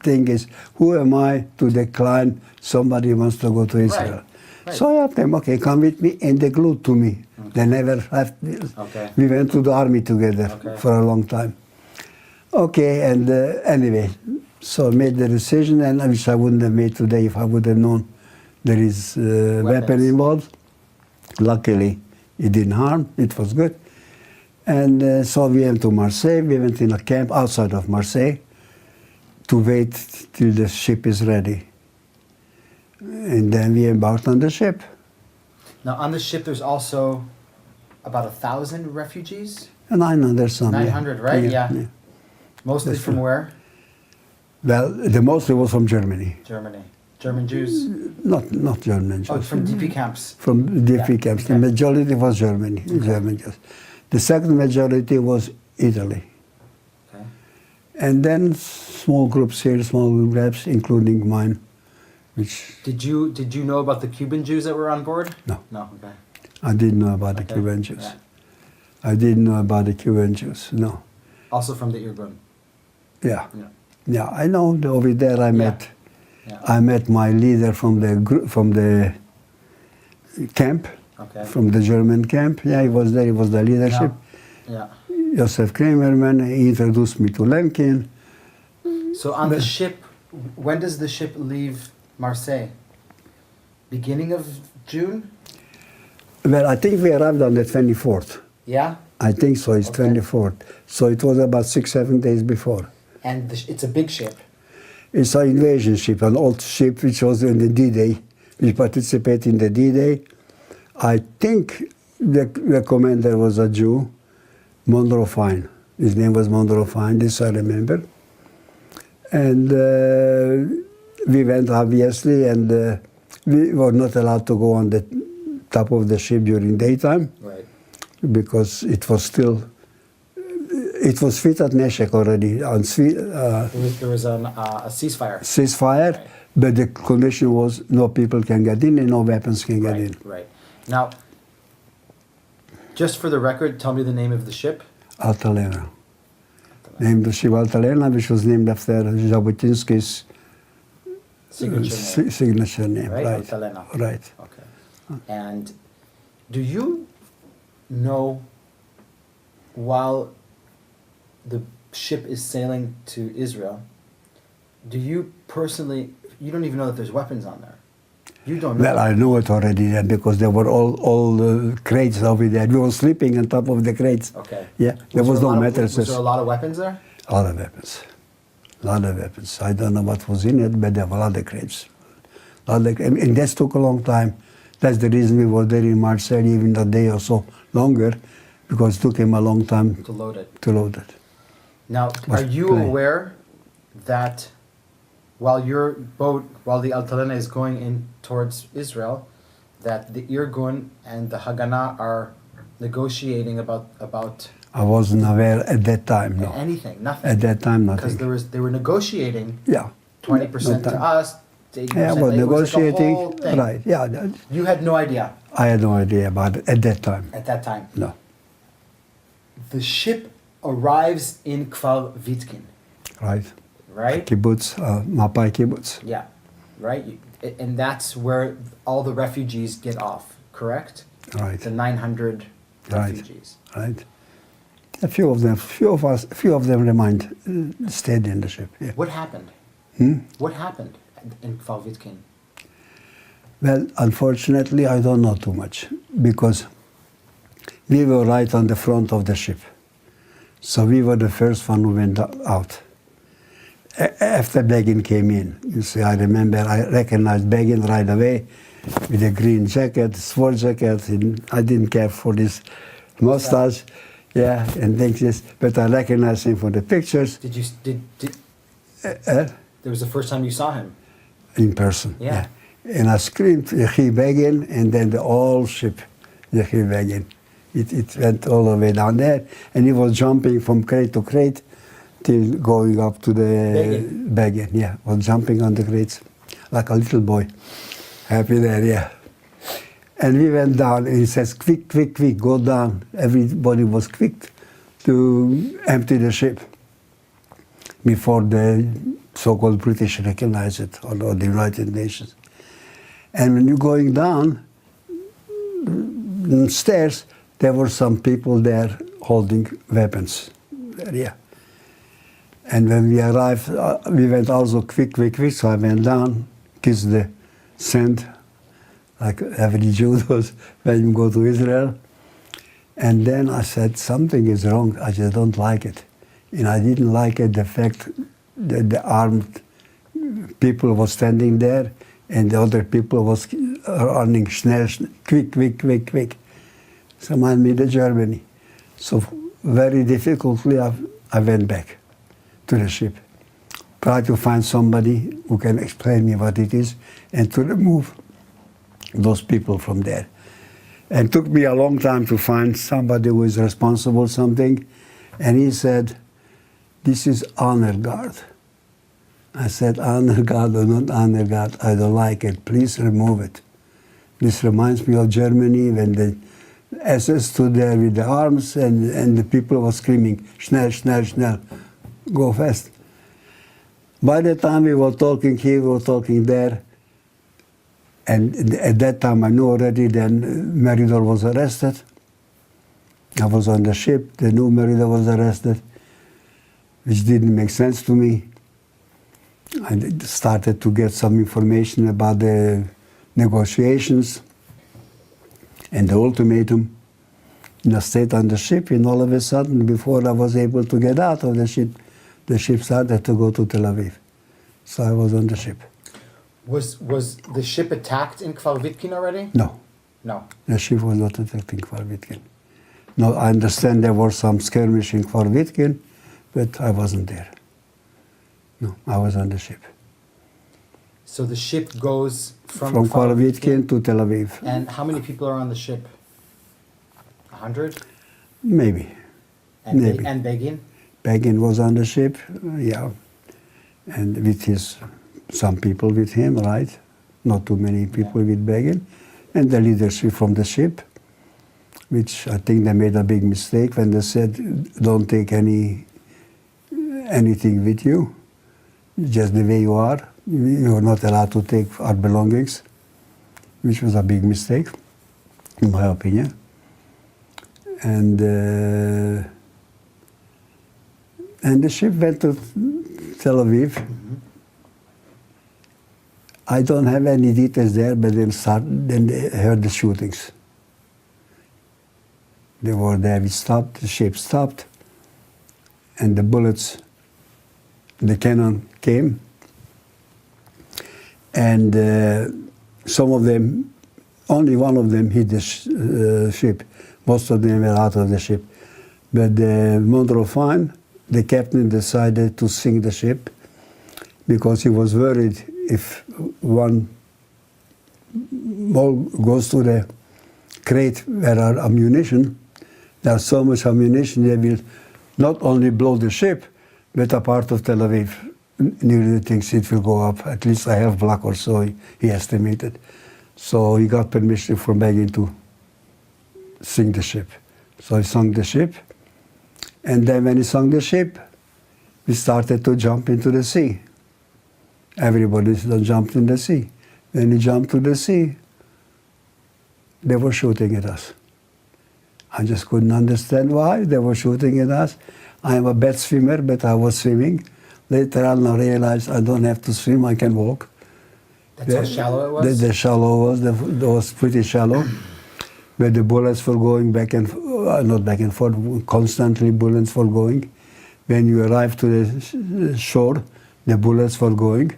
thing is, who am I to decline somebody who wants to go to Israel? Right. So I asked them, okay, come with me, and they glued to me. Okay. They never left. Okay. We went to the army together for a long time. Okay, and anyway, so I made the decision, and which I wouldn't have made today if I would have known there is a weapon involved. Luckily, it didn't harm. It was good. And so we went to Marseille. We went in a camp outside of Marseille to wait till the ship is ready. And then we embarked on the ship. Now, on the ship, there's also about 1,000 refugees? 900 some. 900, right? Yeah. Mostly from where? Well, the mostly was from Germany. Germany. German Jews? Not German Jews. Oh, from DP camps. From DP Yeah, camps. okay. The majority was German Jews. The second majority was Italy. Okay. And then small groups here, small groups, including mine, which Did you know about the Cuban Jews that were on board? No. No. Okay. I didn't know about the Okay. Cuban Jews. Yeah. I didn't know about the Cuban Jews, no. Also from the Irgun. Yeah. Yeah. Yeah, I know. Over there I met Yeah. I met my leader from the camp, Okay. from the German camp. Yeah, he was there. He was the leadership. Yeah. Josef Kramerman. He introduced me to Lemkin. So on the ship, when does the ship leave Marseille? Beginning of June? Well, I think we arrived on the 24th. Yeah. I think so. It's Okay. 24th. So it was about 6-7 days before. And it's a big ship. It's an invasion ship, an old ship which was in the D-Day. We participated in the D-Day. I think the commander was a Jew, Monroe Fine. His name was Monroe Fine, this I remember. And we went, obviously, and we were not allowed to go on the top of the ship during daytime Right. because it was still, it was Svitat Neshek already, on There was a ceasefire. ceasefire, Right. but the condition was no people can get in and no weapons can get in. Right. Now, just for the record, tell me the name of the ship. Altalena. Named the ship Altalena, which was named after Jabotinsky's Signature name. signature name. Right? Right. Altalena. Right. Okay. And do you know, while the ship is sailing to Israel, do you personally, you don't even know that there's weapons on there? You don't know? Well, I know it already then because there were all crates over there. We were sleeping on top of the crates. Okay. Yeah, there was a no lot of- mattresses. Was there a lot of weapons there? A lot of weapons. A lot of weapons. I don't know what was in it, but there were a lot of crates. And that took a long time. That's the reason we were there in Marseille even a day or so longer, because it took him a long time To load it. to load it. Now, Was are you play. aware that while your boat, while the Altalena is going in towards Israel, that the Irgun and the Haganah are negotiating about I wasn't aware at that time, no. anything, nothing? At that time, Because nothing. they were negotiating Yeah. 20% No to time. us, 80%. Yeah, it was was like a negotiating. whole thing. Right, yeah. You had no idea I had no idea about it at that time. at that time. No. The ship arrives in Kfar Vitkin, Right. right? Kibbutz, Mapai Kibbutz. Yeah, right? And that's where all the refugees get off, correct? Right. The 900 Right. refugees. Right. A few of them remained, stayed in the ship. Yeah. What happened? Hmm? What happened in Kfar Vitkin? Well, unfortunately, I don't know too much because we were right on the front of the ship. So we were the first one who went out. After Begin came in, you see, I remember I recognized Begin right away with a green jacket, sword jacket, and I didn't care for this mustache, yeah, and things this, but I recognized him for the pictures Did you did uh, there was the first time you saw him? in person. Yeah. And I screamed, Yechi Begin, and then the whole ship, Yechi Begin. It went all the way down there, and he was jumping from crate to crate till going up to the Begin. Yeah, was jumping on the crates like a little boy. Happy there, yeah. And we went down, and he says, quick, quick, quick, go down. Everybody was quick to empty the ship before the so-called British recognized it, or the United Nations. And when you're going down the stairs, there were some people there holding weapons. Yeah. And when we arrived, we went also quick, quick, quick. So I went down, kissed the sand, like every Jew does when you go to Israel. And then I said, something is wrong. I just don't like it. And I didn't like it, the fact that the armed people were standing there and the other people was running schnell, quick, quick, quick, quick. So I made to Germany. So very difficultly I went back to the ship. try to find somebody who can explain me what it is and to remove those people from there. And it took me a long time to find somebody who is responsible something. And he said, this is honor guard. I said, honor guard or not honor guard, I don't like it. Please remove it. This reminds me of Germany when the SS stood there with the arms and the people were screaming, schnell, schnell, schnell, go fast. By the time we were talking here, we were talking there, and at that time I knew already then Meridor was arrested. I was on the ship, they knew Meridor was arrested, which didn't make sense to me. I started to get some information about the negotiations and the ultimatum. And I stayed on the ship, and all of a sudden, before I was able to get out of the ship started to go to Tel Aviv. So I was on the ship. Was the ship attacked in Kvarvitkin already? No, No. the ship was not attacked in Kvarvitkin. No, I understand there was some skirmish in Kvarvitkin, but I wasn't there. No, I was on the ship. So the ship goes from Kvarvitkin to Tel Aviv. And how many people are on the ship? 100? Maybe. And, Maybe. and Begin? Begin was on the ship, yeah. And with some people with him, right? Not too many people with Begin. And the leadership from the ship, which I think they made a big mistake when they said, don't take anything with you, just the way you are. You're not allowed to take our belongings, which was a big mistake, in my opinion. And the ship went to Tel Aviv. Mm-hmm. I don't have any details there, but then they heard the shootings. They were there, we stopped, the ship stopped, and the bullets, the cannon came. And some of them, only one of them hit the ship. Most of them were out of the ship. But the Mondrofine, the captain decided to sink the ship because he was worried if one ball goes to the crate where are ammunition, there's so much ammunition they will not only blow the ship, but a part of Tel Aviv. Nearly thinks it will go up, at least a half block or so, he estimated. So he got permission from Begin to sink the ship. So he sunk the ship, and then when he sunk the ship, we started to jump into the sea. Everybody jumped in the sea. When he jumped to the sea, they were shooting at us. I just couldn't understand why they were shooting at us. I am a bad swimmer, but I was swimming. Later on, I realized I don't have to swim, I can walk. That's how shallow it was? The shallow was, it was pretty shallow. But the bullets were going back and not back and forth, constantly bullets were going. When you arrive to the shore, the bullets were going.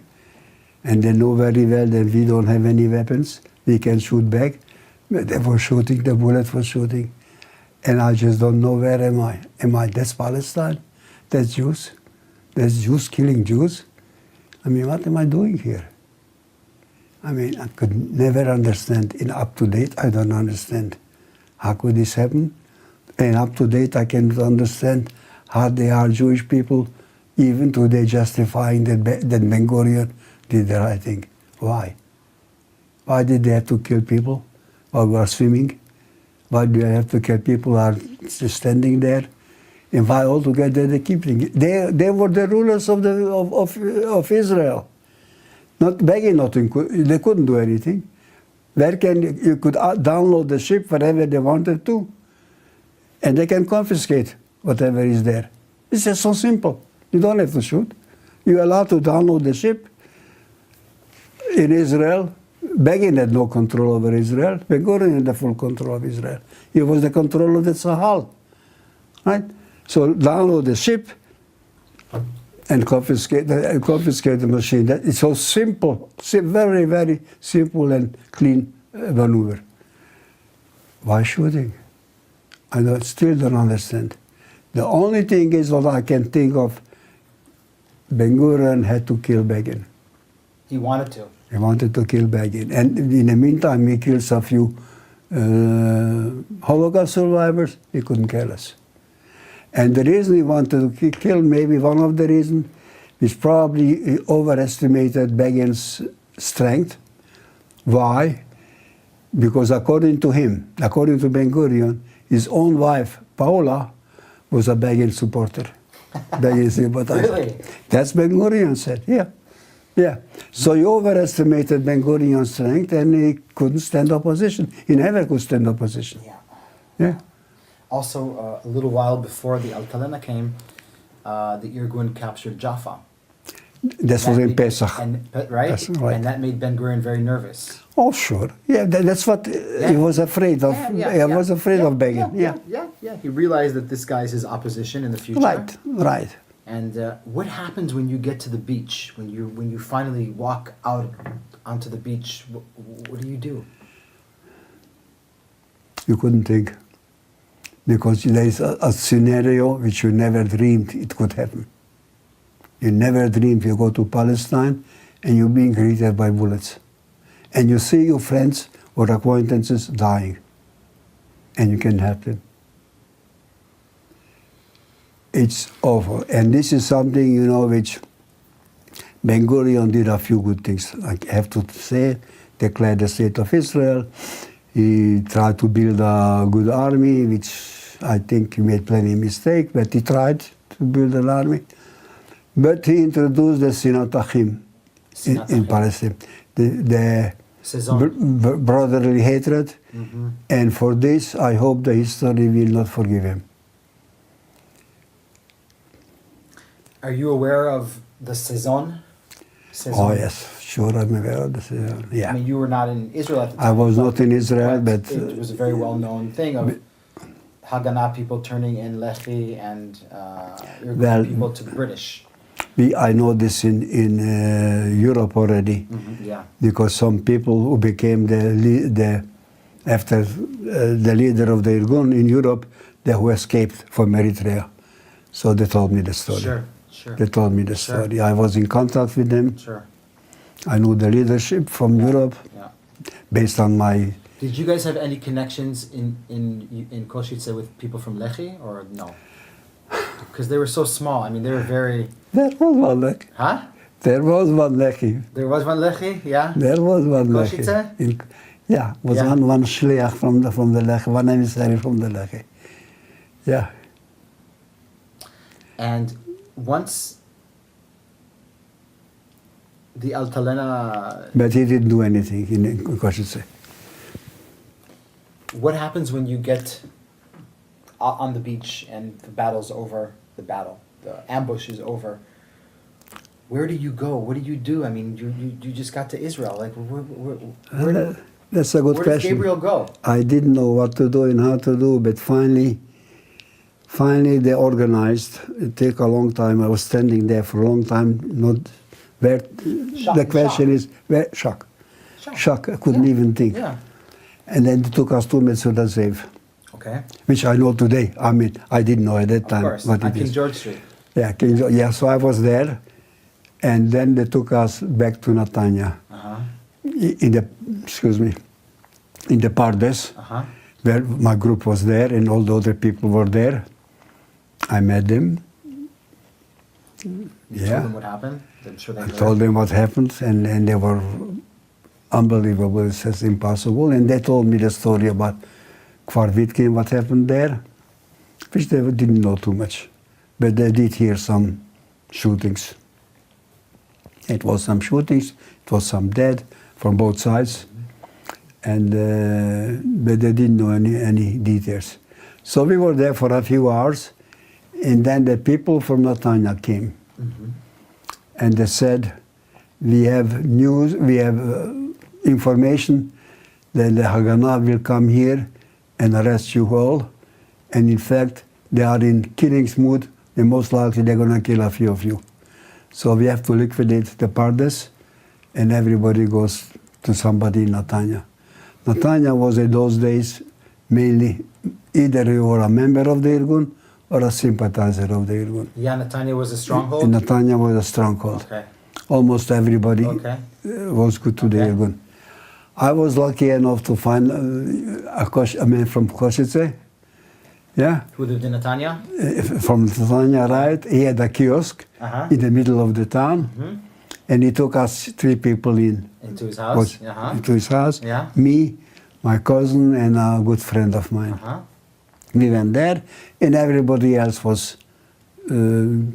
And they know very well that we don't have any weapons, we can shoot back. But they were shooting, the bullets were shooting. And I just don't know, where am I? That's Palestine? That's Jews? That's Jews killing Jews? I mean, what am I doing here? I mean, I could never understand. In up-to-date, I don't understand. How could this happen? In up-to-date, I cannot understand how they are Jewish people, even today justifying that Ben Gurion did the right thing. Why? Why did they have to kill people while we are swimming? Why do they have to kill people who are just standing there? And why altogether they keep thinking? They were the rulers of Israel. Not begging nothing, they couldn't do anything. You could download the ship wherever they wanted to, and they can confiscate whatever is there. It's just so simple. You don't have to shoot. You're allowed to download the ship. In Israel, Begin had no control over Israel. Ben Gurion had the full control of Israel. He was the control of the Sahel, right? So download the ship and confiscate the machine. It's so simple, very, very simple and clean maneuver. Why shooting? I still don't understand. The only thing is what I can think of, Ben-Gurion had to kill Begin. He wanted to. He wanted to kill Begin. And in the meantime, he killed a few Holocaust survivors. He couldn't kill us. And the reason he wanted to kill, maybe one of the reasons, is probably he overestimated Begin's strength. Why? Because according to him, according to Ben-Gurion, his own wife, Paula, was a Begin supporter. Begin sympathizer. Really? That's Ben-Gurion said, yeah. Yeah. So he overestimated Ben-Gurion's strength and he couldn't stand opposition. He never could stand opposition. Yeah. Yeah. Also, a little while before the Altalena came, the Irgun captured Jaffa. This was in Pesach. Right? That's right. And that made Ben-Gurion very nervous. Oh, sure. Yeah, that's what he was afraid of. He was afraid of Begin. Yeah. He realized that this guy's his opposition in the future. Right. And what happens when you get to the beach? When you finally walk out onto the beach, what do you do? You couldn't think. Because there is a scenario which you never dreamed it could happen. You never dreamed you go to Palestine and you're being greeted by bullets. And you see your friends or acquaintances dying. And you can't help them. It's awful. And this is something, you know, which Ben-Gurion did a few good things. I have to say, declared the state of Israel. He tried to build a good army, which I think he made plenty of mistakes, but he tried to build an army. But he introduced the Sinat Achim in Palestine. The brotherly hatred. Mm-hmm. And for this, I hope the history will not forgive him. Are you aware of the Saison? Oh, yes, sure, I'm aware of the Saison. Yeah. I mean, you were not in Israel at the time. I was not in Israel, but it was a very well-known thing of Haganah people turning in Lehi and people to the British. I know this in Europe already. Mm-hmm, yeah. Because some people who became the leader of the Irgun in Europe, they who escaped from Eritrea. So they told me the story. Sure. They told me the story. I was in contact with them. Sure. I knew the leadership from Europe based on my... Did you guys have any connections in Košice with people from Lehi or no? Because they were so small. I mean, they were very... There was one Lehi. Huh? There was one Lehi. There was one Lehi, yeah? There was one Lehi. Košice? Yeah, was one shliach from the Lehi, one emissary from the Lehi. Yeah. And once the Altalena... But he didn't do anything in Košice. What happens when you get on the beach and the battle's over, the ambush is over? Where do you go? What do you do? I mean, you just got to Israel. Like, where that's a good question. Where does Gabriel go? I didn't know what to do and how to do, but finally they organized. It took a long time. I was standing there for a long time. Not where. The question is where. Shock. I couldn't even think. Yeah. And then they took us to Metzudah Zev. Okay. Which I know today. I mean, I didn't know at that time. Of course. What On it King is. George Street. Yeah, King George. Yeah. So I was there, and then they took us back to Netanya. Uh-huh. In the Pardes, where my group was there and all the other people were there. I met them. You told them what happened? I'm sure I told them what happened, and they were unbelievable. It's just impossible. And they told me the story about Kfar Vitkin, what happened there, which they didn't know too much. But they did hear some shootings. It was some shootings, it was some dead from both sides. And but they didn't know any details. So we were there for a few hours, and then the people from Netanya came. Mm-hmm. And they said, we have news, we have information that the Haganah will come here and arrest you all. And in fact, they are in killing mood, and most likely they're going to kill a few of you. So we have to liquidate the Pardes, and everybody goes to somebody in Netanya. Netanya was in those days mainly either you were a member of the Irgun or a sympathizer of the Irgun. Yeah, Netanya was a stronghold? Netanya was a stronghold. Okay. Almost everybody Okay. was good to the Okay. Irgun. I was lucky enough to find a man from Kosice, yeah, Who lived in Netanya? from Netanya, right? He had a kiosk Uh-huh. in the middle of the town, Mhm. and he took us 3 people in. Into his house? Into his house. Yeah. Me, my cousin, and a good friend of mine. Uh-huh. We went there, and everybody else was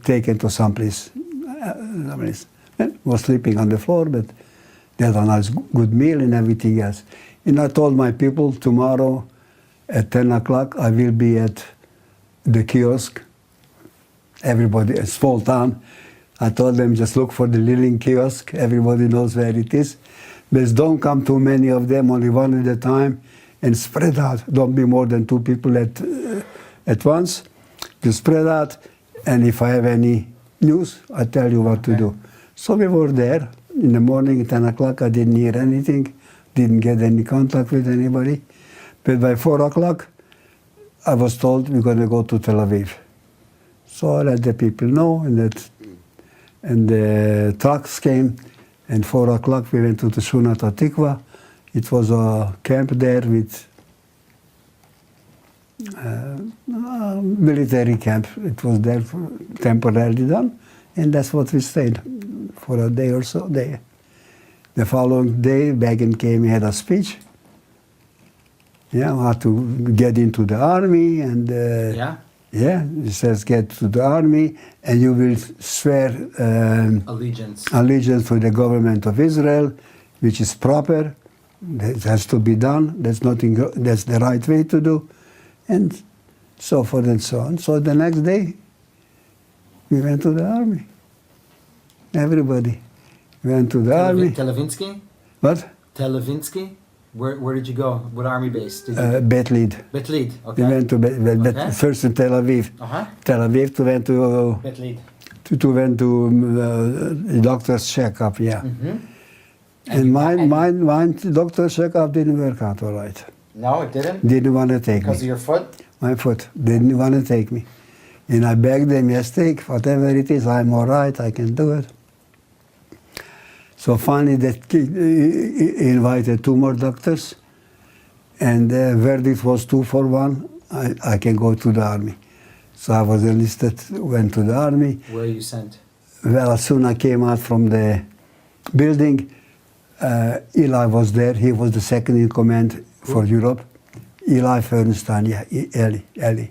taken to someplace. Was sleeping on the floor, but they had a nice, good meal and everything else. And I told my people, tomorrow at 10 o'clock, I will be at the kiosk. Everybody, a small town. I told them, just look for the little kiosk. Everybody knows where it is. But don't come too many of them, only one at a time, and spread out. Don't be more than 2 people at once. Just spread out, and if I have any news, I tell you what to do. So we were there. In the morning, 10 o'clock, I didn't hear anything, didn't get any contact with anybody. But by 4 o'clock, I was told we're going to go to Tel Aviv. So I let the people know, and the trucks came, and 4 o'clock we went to the Shunat Atikva. It was a camp there with military camp. It was there temporarily done, and that's what we stayed for a day or so. The following day, Begin came, he had a speech. Yeah, how to get into the army, and yeah, he says get to the army, and you will swear allegiance to the government of Israel, which is proper. It has to be done. That's nothing. That's the right way to do, and so forth and so on. So the next day, we went to the army. Everybody went to the army. Televinsky? What? Televinsky? Where did you go? What army base? Bet Lead. Bet Lead, okay. We went to first in Tel Aviv. Uh-huh. Tel Aviv to went to Bet Lead. to went to the doctor's checkup, yeah. Mm-hmm. And mine doctor's checkup didn't work out all right. No, it didn't? Didn't want to take Because me. of your foot? My foot. Didn't want to take me. And I begged them, yes, take whatever it is, I'm all right, I can do it. So finally they invited 2 more doctors, and the verdict was 2 for 1. I can go to the army. So I was enlisted, went to the army. Where are you sent? Well, as soon as I came out from the building, Eli was there. He was the second in command for Europe. Eli Fernstein, yeah, Eli.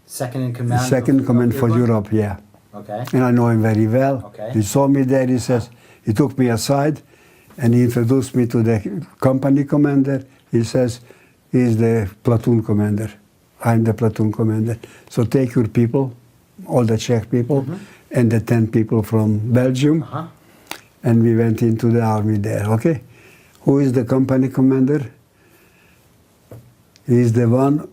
Second in command? Second in command for Europe, yeah. Okay. And I know him very well. Okay. He saw me there, he says, he took me aside and he introduced me to the company commander. He says, he's the platoon commander. I'm the platoon commander. So take your people, all the Czech people, and the 10 people from Belgium, and we went into the army there, okay? Who is the company commander? He's the one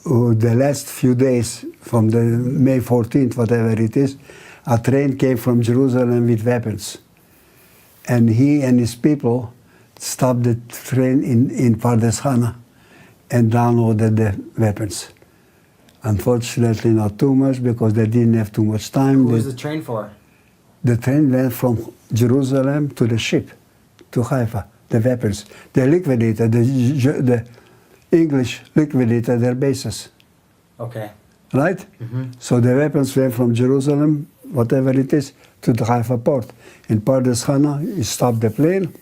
who the last few days, from the May 14th, whatever it is, a train came from Jerusalem with weapons. And he and his people stopped the train in Pardes Chana and downloaded the weapons. Unfortunately, not too much, because they didn't have too much time. Who was the train for? The train went from Jerusalem to the ship, to Haifa, the weapons. They liquidated, the English liquidated their bases. Okay. Right? So the weapons went from Jerusalem, whatever it is, to the Haifa port. In Pardes Chana, he stopped the plane,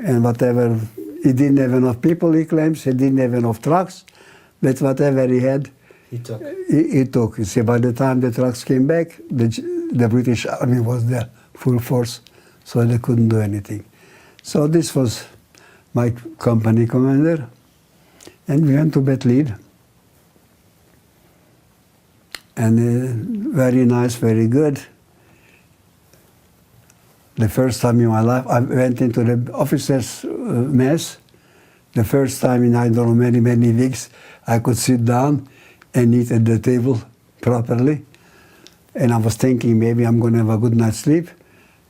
and whatever, he didn't have enough people, he claims, he didn't have enough trucks, but whatever he had, He took. He took. You see, by the time the trucks came back, the British army was there, full force, so they couldn't do anything. So this was my company commander, and we went to Bet Lead. And very nice, very good. The first time in my life, I went into the officers' mess. The first time in, I don't know, many, many weeks, I could sit down and eat at the table properly. And I was thinking maybe I'm going to have a good night's sleep.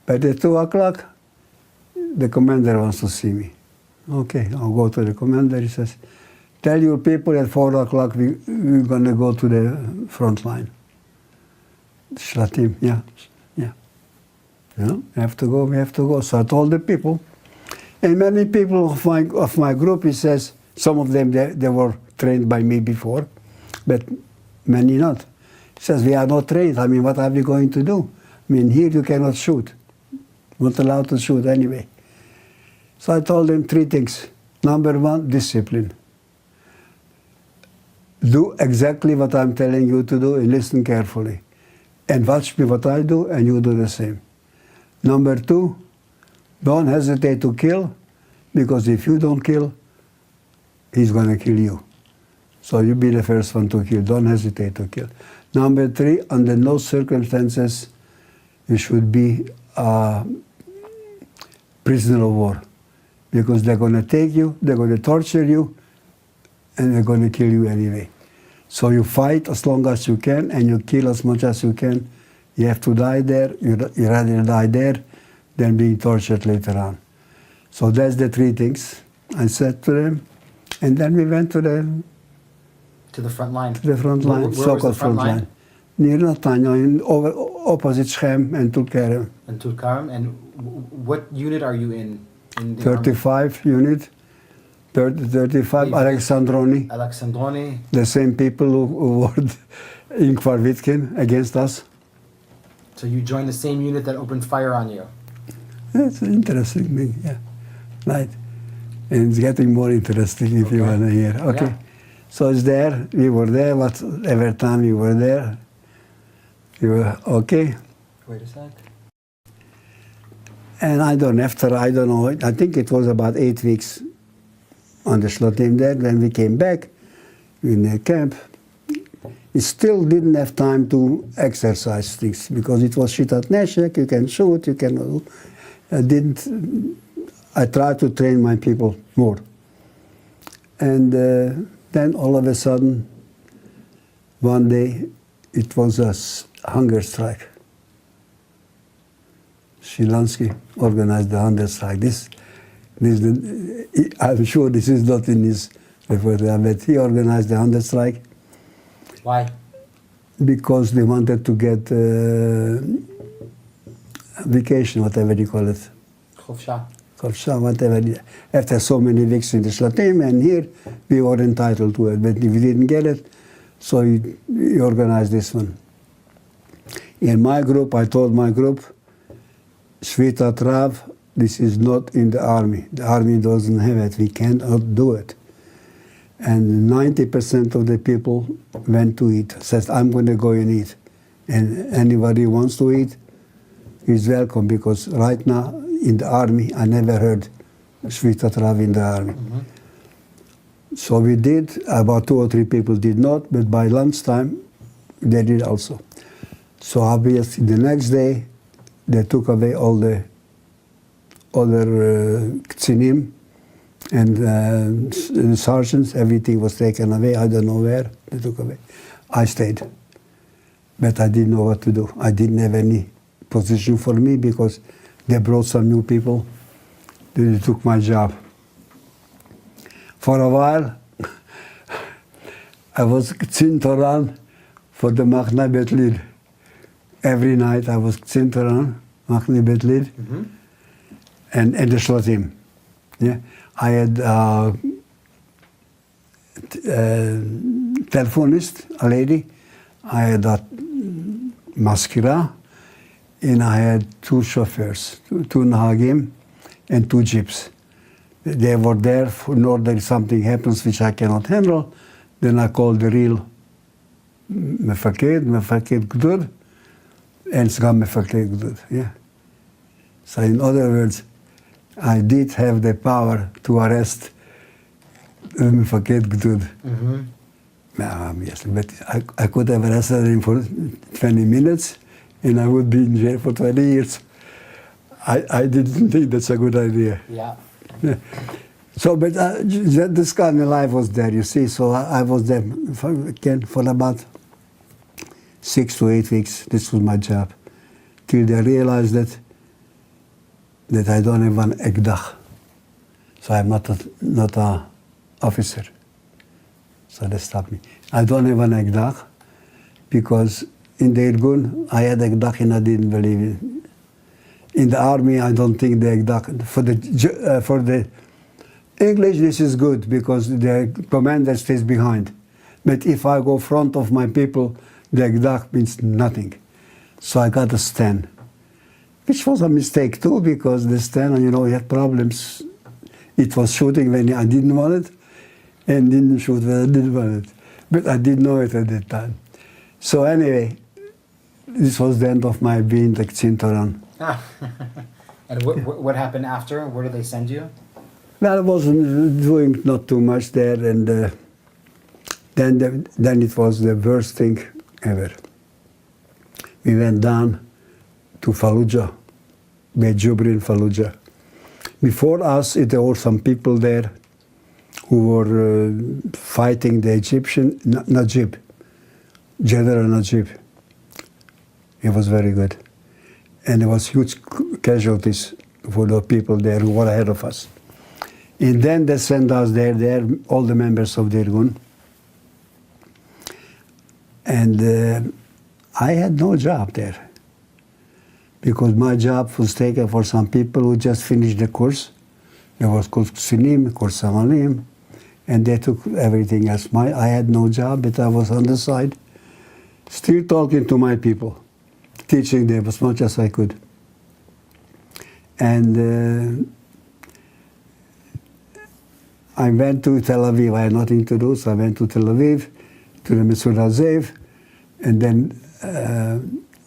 But at 2 o'clock, the commander wants to see me. Okay, I'll go to the commander. He says, tell your people at 4 o'clock we're going to go to the front line. Shalatim, yeah. We have to go. So I told the people. And many people of my group, he says, some of them, they were trained by me before, but many not. He says, we are not trained. I mean, what are we going to do? I mean, here you cannot shoot. Not allowed to shoot anyway. So I told them 3 things. Number 1, discipline. Do exactly what I'm telling you to do and listen carefully. And watch me what I do and you do the same. Number 2, don't hesitate to kill, because if you don't kill, he's going to kill you. So you be the first one to kill. Don't hesitate to kill. Number 3, under no circumstances you should be a prisoner of war, because they're going to take you, they're going to torture you, and they're going to kill you anyway. So you fight as long as you can, and you kill as much as you can. You have to die there. You rather die there than being tortured later on. So that's the 3 things I said to them. And then we went to the front line. To the front line, where so-called was the front line? Near Natanya, opposite Shem and Tulkarem. And Tulkarem. And what unit are you in the 35 army? unit. 35, Alexandroni. Alexandroni. The same people who were in Kvarvitkin against us. So you joined the same unit that opened fire on you. That's an interesting thing, yeah. Right. And it's getting more interesting if you want to hear. Okay. Yeah. So it's there. We were there. Every time we were there, we were okay. Wait a sec. And I don't know, I think it was about 8 weeks on the Shlotim there. When we came back in the camp, we still didn't have time to exercise things, because it was shitat neshek, you can shoot, you can... I tried to train my people more. And then all of a sudden, one day, it was a hunger strike. Shelansky organized the hunger strike. I'm sure this is not in his report, but he organized the hunger strike. Why? Because they wanted to get vacation, whatever you call it. Chofsha, whatever. After so many weeks in the Shlatim, and here we were entitled to it, but we didn't get it, so he organized this one. In my group, I told my group, Shvitat Rav, this is not in the army. The army doesn't have it. We cannot do it. And 90% of the people went to eat. Says, I'm going to go and eat. And anybody who wants to eat is welcome, because right now in the army, I never heard Shvitat Rav in the army. Mm-hmm. So we did. About 2 or 3 people did not, but by lunchtime, they did also. So obviously the next day, they took away all the other ktsinim and sergeants. Everything was taken away. I don't know where they took away. I stayed, but I didn't know what to do. I didn't have any position for me, because they brought some new people. They took my job. For a while, I was Ktzin Toran for the Machne Bet Lid. Every night I was Ktzin Toran, Machne Bet Lid, mm-hmm. and the Shlotim. Yeah. I had a telephonist, a lady. I had a maskira, and I had 2 chauffeurs, 2 nahagim, and 2 jeeps. They were there for in order if something happens which I cannot handle. Then I called the real mefaked gdud, and sgam mefaked gdud. Yeah. So in other words, I did have the power to arrest mefaked gdud. Mm-hmm. Yes, but I could have arrested him for 20 minutes, and I would be in jail for 20 years. I didn't think that's a good idea. Yeah. So, but this kind of life was there, you see. So I was there for about 6 to 8 weeks. This was my job, till they realized that I don't have an ekdach. So I'm not a officer. So they stopped me. I don't have an ekdach because in the Irgun I had ekdach and I didn't believe it. In the army I don't think the ekdach, for the English this is good because the commander stays behind. But if I go front of my people, the ekdach means nothing. So I got a stand, which was a mistake too because the stand, you know, he had problems. It was shooting when I didn't want it and didn't shoot when I didn't want it. But I didn't know it at that time. So anyway, this was the end of my being the K'tzin Toran. And what happened after? Where did they send you? Well, I was doing not too much there, and then it was the worst thing ever. We went down to Fallujah, Beit Jubrin, Fallujah. Before us, there were some people there who were fighting the Egyptian, Najib, General Najib. He was very good. And there was huge casualties for the people there who were ahead of us. And then they sent us there, all the members of the Irgun. And I had no job there. Because my job was taken for some people who just finished the course. There was course Sinim, course Samalim, and they took everything else. I had no job, but I was on the side, still talking to my people, teaching them as much as I could. And I went to Tel Aviv. I had nothing to do, so I went to Tel Aviv, to the Mesut Hazev, and then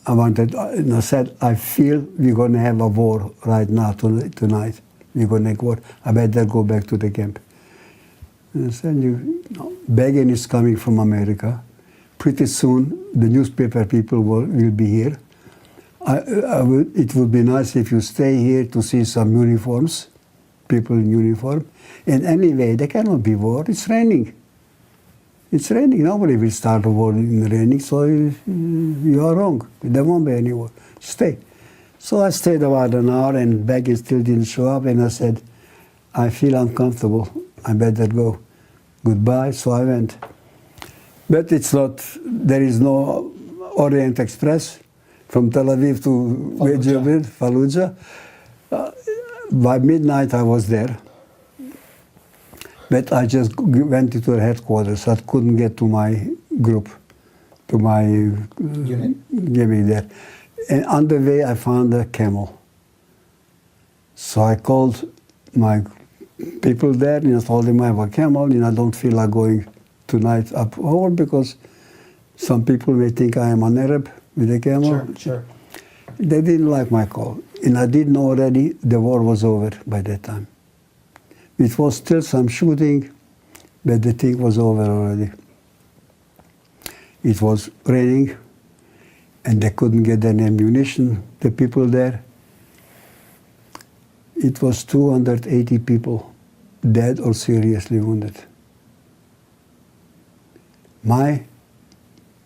I said, I feel we're going to have a war right now, tonight. We're going to have war. I better go back to the camp. And I said, Begin is coming from America. Pretty soon, the newspaper people will be here. It would be nice if you stay here to see some uniforms, people in uniform. And anyway, there cannot be war. It's raining. It's raining. Nobody will start a war in raining, so you are wrong. There won't be any war. Stay. So I stayed about an hour, and Begin still didn't show up, and I said, I feel uncomfortable. I better go. Goodbye. So I went. But it's not, there is no Orient Express from Tel Aviv to Fallujah. By midnight I was there. But I just went to the headquarters. I couldn't get to my group, to my unit there. And on the way, I found a camel. So I called my people there and I told them I have a camel and I don't feel like going tonight up over because some people may think I am an Arab with a camel. Sure. They didn't like my call. And I did know already the war was over by that time. It was still some shooting, but the thing was over already. It was raining, and they couldn't get any ammunition, the people there. It was 280 people dead or seriously wounded. My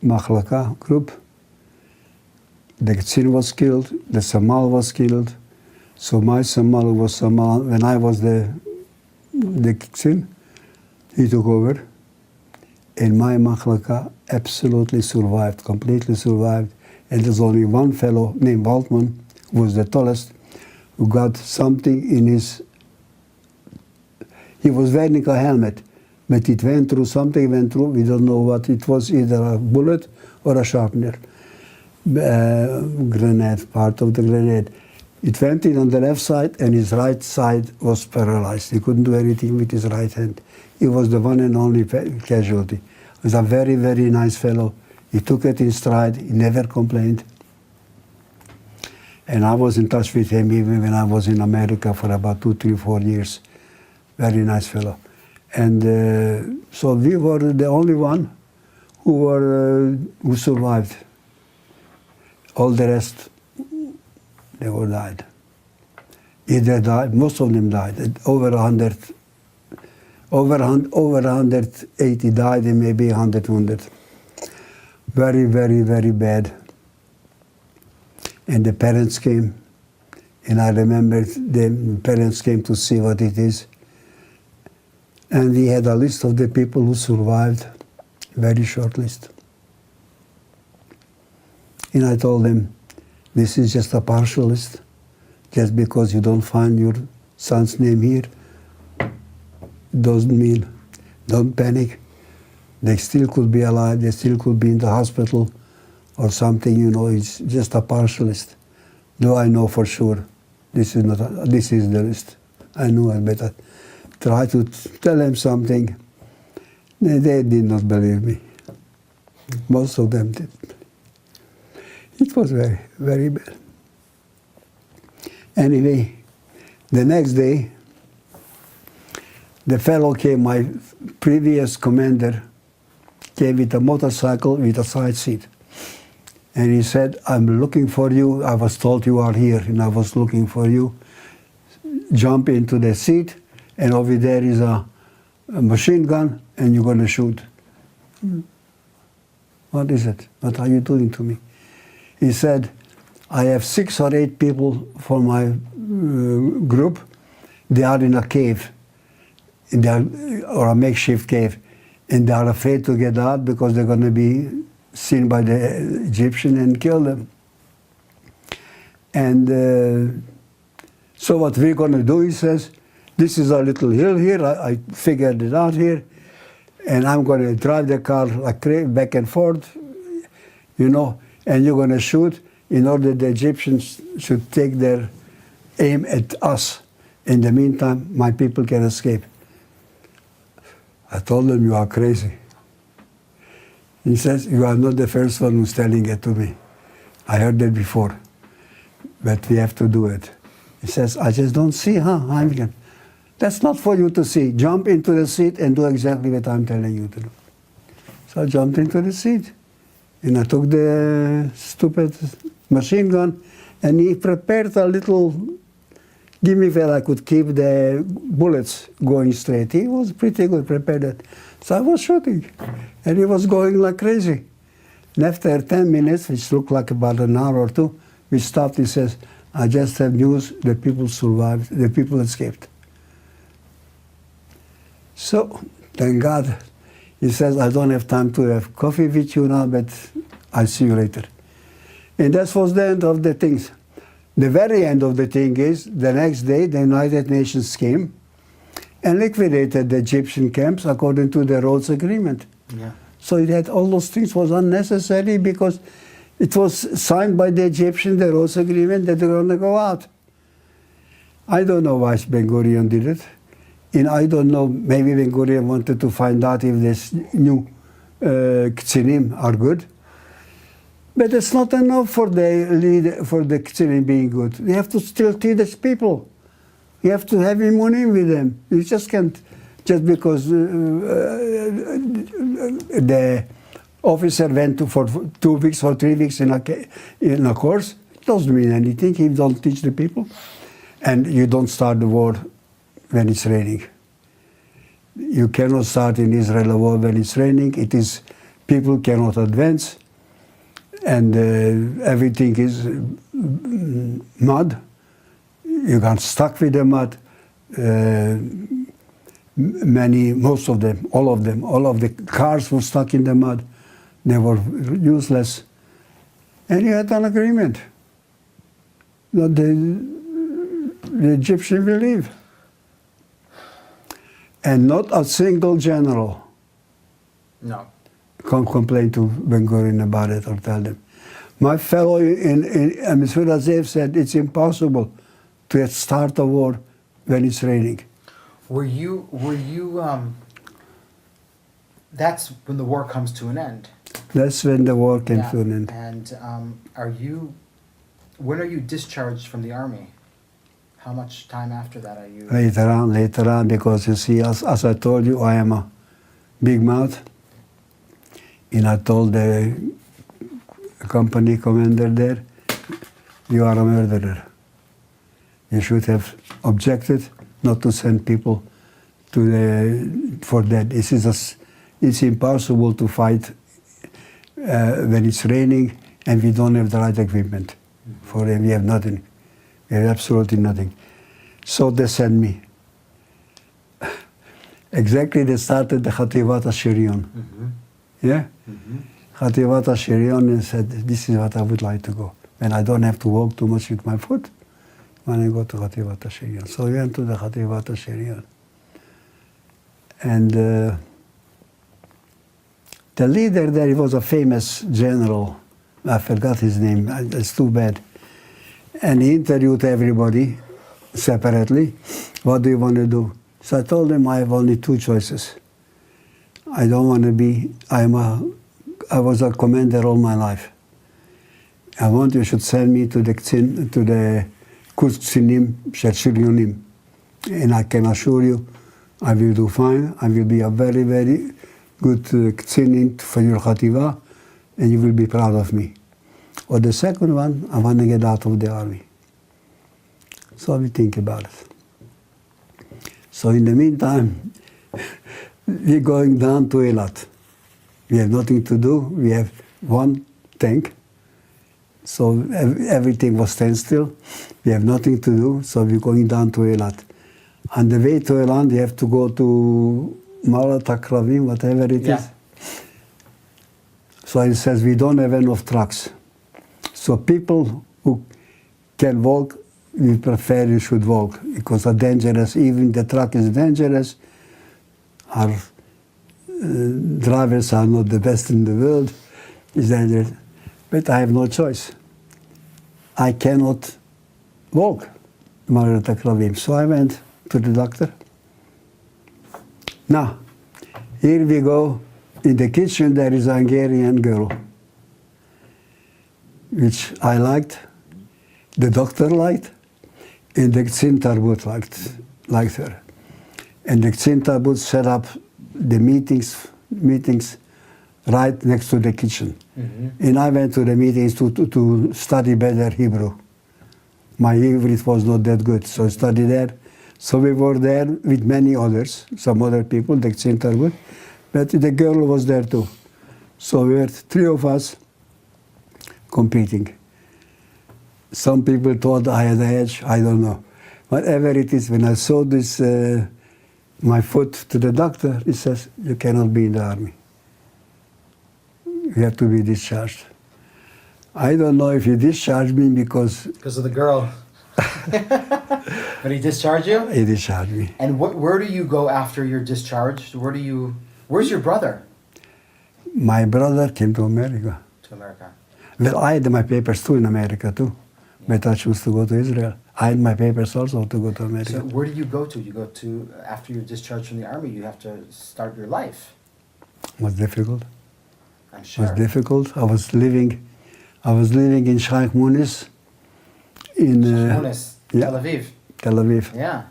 Machlaka group, the K'tzin was killed, the Samal was killed. So my Samal was Samal, when I was the K'tzin, he took over. And my Machlaka absolutely survived, completely survived. And there's only one fellow named Waltman, who was the tallest, who got something in his... He was wearing a helmet, but it went through, something went through, we don't know what it was, either a bullet or a sharpener. Grenade, part of the grenade. It went in on the left side and his right side was paralyzed. He couldn't do anything with his right hand. He was the one and only casualty. He was a very, very nice fellow. He took it in stride. He never complained. And I was in touch with him even when I was in America for about 2, 3, 4 years. Very nice fellow. And so we were the only one who survived. All the rest, they all died. Either died, most of them died. Over 180 died and maybe 100 wounded. Very, very, very bad. And the parents came, and I remember the parents came to see what it is. And we had a list of the people who survived, very short list. And I told them, this is just a partial list. Just because you don't find your son's name here, doesn't mean, don't panic. They still could be alive, they still could be in the hospital or something, you know, it's just a partial list. Though I know for sure this is the list. I knew I better try to tell them something. They did not believe me. Most of them did. It was very, very bad. Anyway, the next day, the fellow came, my previous commander, came with a motorcycle with a side seat. And he said, I'm looking for you. I was told you are here, and I was looking for you. Jump into the seat, and over there is a machine gun, and you're going to shoot. What is it? What are you doing to me? He said, I have 6 or 8 people from my group. They are in a cave, or a makeshift cave, and they are afraid to get out because they're going to be seen by the Egyptian and kill them. And so what we're going to do, he says, this is a little hill here, I figured it out here, and I'm going to drive the car like back and forth, you know, and you're going to shoot in order the Egyptians should take their aim at us. In the meantime, my people can escape. I told them, you are crazy. He says, you are not the first one who's telling it to me. I heard that before, but we have to do it. He says, I just don't see, huh? That's not for you to see. Jump into the seat and do exactly what I'm telling you to do. So I jumped into the seat, and I took the stupid machine gun, and he prepared a little gimme where I could keep the bullets going straight. He was pretty good, prepared it. So I was shooting, and he was going like crazy. And after 10 minutes, which looked like about an hour or two, we stopped. He says, I just have news, the people survived, the people escaped. So, thank God. He says, I don't have time to have coffee with you now, but I'll see you later. And that was the end of the things. The very end of the thing is, the next day, the United Nations came and liquidated the Egyptian camps according to the Rhodes Agreement. Yeah. So it had all those things was unnecessary because it was signed by the Egyptians, the Rhodes Agreement, that they're going to go out. I don't know why Ben-Gurion did it. And I don't know, maybe Ben-Gurion wanted to find out if this new Ktsinim are good. But it's not enough for the Ktsinim being good. You have to still teach people. You have to have immunim with them. You just can't, just because the officer went for 2 weeks or 3 weeks in a course, it doesn't mean anything if you don't teach the people. And you don't start the war when it's raining. You cannot start in Israel a war when it's raining. It is, people cannot advance. And everything is mud. You got stuck with the mud. Most of them, all of the cars were stuck in the mud. They were useless. And you had an agreement that the Egyptians will leave. And not a single general can complain to Ben-Gurion about it or tell them. My fellow in Mr. Azev said it's impossible to start a war when it's raining. Were you that's when the war comes to an end. That's when the war came to an end. And when are you discharged from the army? How much time after that are you? Later on, because you see, as I told you, I am a big mouth. And I told the company commander there, you are a murderer. You should have objected not to send people for that. It's impossible to fight when it's raining and we don't have the right equipment. For them, we have nothing. We have absolutely nothing. So they sent me. exactly they started the Chativat HaShirion. Yeah? Chativat HaShirion and said, this is what I would like to go. And I don't have to walk too much with my foot when I go to Chativat HaShirion. So we went to the Chativat HaShirion. And the leader there, he was a famous general. I forgot his name. It's too bad. And he interviewed everybody separately. What do you want to do? So I told him I have only two choices. I don't want to be, I was a commander all my life. I want you should send me to the Kurs Ksinim Shel Shiryonim. And I can assure you, I will do fine. I will be a very, very good Ksinim for your Chativa, and you will be proud of me. Or the second one, I want to get out of the army. So we think about it. So in the meantime, we're going down to Eilat. We have nothing to do. We have one tank. So everything was standstill. We have nothing to do, so we're going down to Eilat. On the way to Eilat, you have to go to Marat Akravim, whatever it is. So it says we don't have enough trucks. So people who can walk, we prefer you should walk because are dangerous. Even the truck is dangerous. Our drivers are not the best in the world. It's dangerous. But I have no choice. I cannot walk, Marat Akravim. So I went to the doctor. Now, here we go. In the kitchen there is a Hungarian girl, which I liked, the doctor liked, and the Ksin Tarbut liked her. And the Ksin Tarbut set up the meetings right next to the kitchen. And I went to the meetings to study better Hebrew. My Hebrew was not that good, so I studied there. So we were there with many others, some other people, the Ksin Tarbut, but the girl was there too. So we were three of us competing. Some people thought I had the edge, I don't know. Whatever it is, when I saw this, my foot to the doctor, he says, you cannot be in the army. You have to be discharged. I don't know if he discharged me because of the girl. But he discharged you? He discharged me. And where do you go after you're discharged? Where's your brother? My brother came to America. To America. Well, I had my papers too in America too. But I chose to go to Israel. I had my papers also to go to America. So where do you go to? You go to, after you're discharged from the army, you have to start your life. It was difficult. I'm sure. It was difficult. I was living in Sheikh Munis. In Tel Aviv. Tel Aviv. Yeah.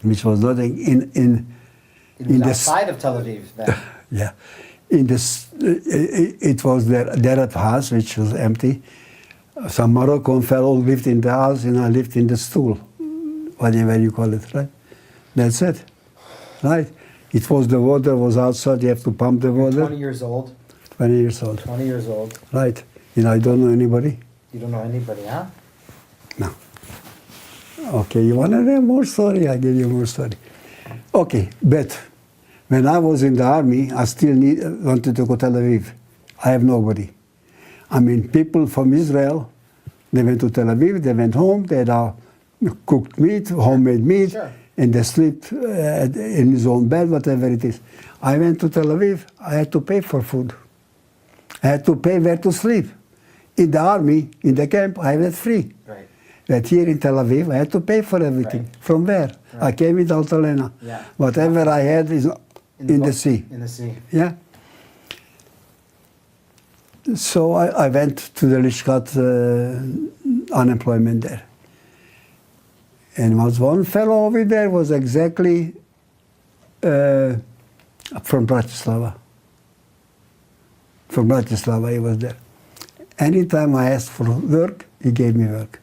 Which was nothing in outside of Tel Aviv then. Yeah. It was their house, which was empty. Some Moroccan fellow lived in the house, and I lived in the stool, whatever you call it, right? That's it, right? It was the water was outside. You have to pump the water. 20 years old. 20 years old. 20 years old. Right. I don't know anybody. You don't know anybody, huh? No. Okay, you want to hear more story? I give you more story. Okay, but when I was in the army, I still wanted to go to Tel Aviv. I have nobody. I mean, people from Israel, they went to Tel Aviv, they went home, they had cooked meat, homemade meat, Sure. And they slept in his own bed, whatever it is. I went to Tel Aviv, I had to pay for food. I had to pay where to sleep. In the army, in the camp, I had free. Right. But here in Tel Aviv, I had to pay for everything. Right. From where? Right. I came with Altalena. Yeah. Whatever I had is in the sea. In the sea. Yeah. So I went to the Lishkat unemployment there. And was one fellow over there was exactly from Bratislava. From Bratislava he was there. Anytime I asked for work, he gave me work.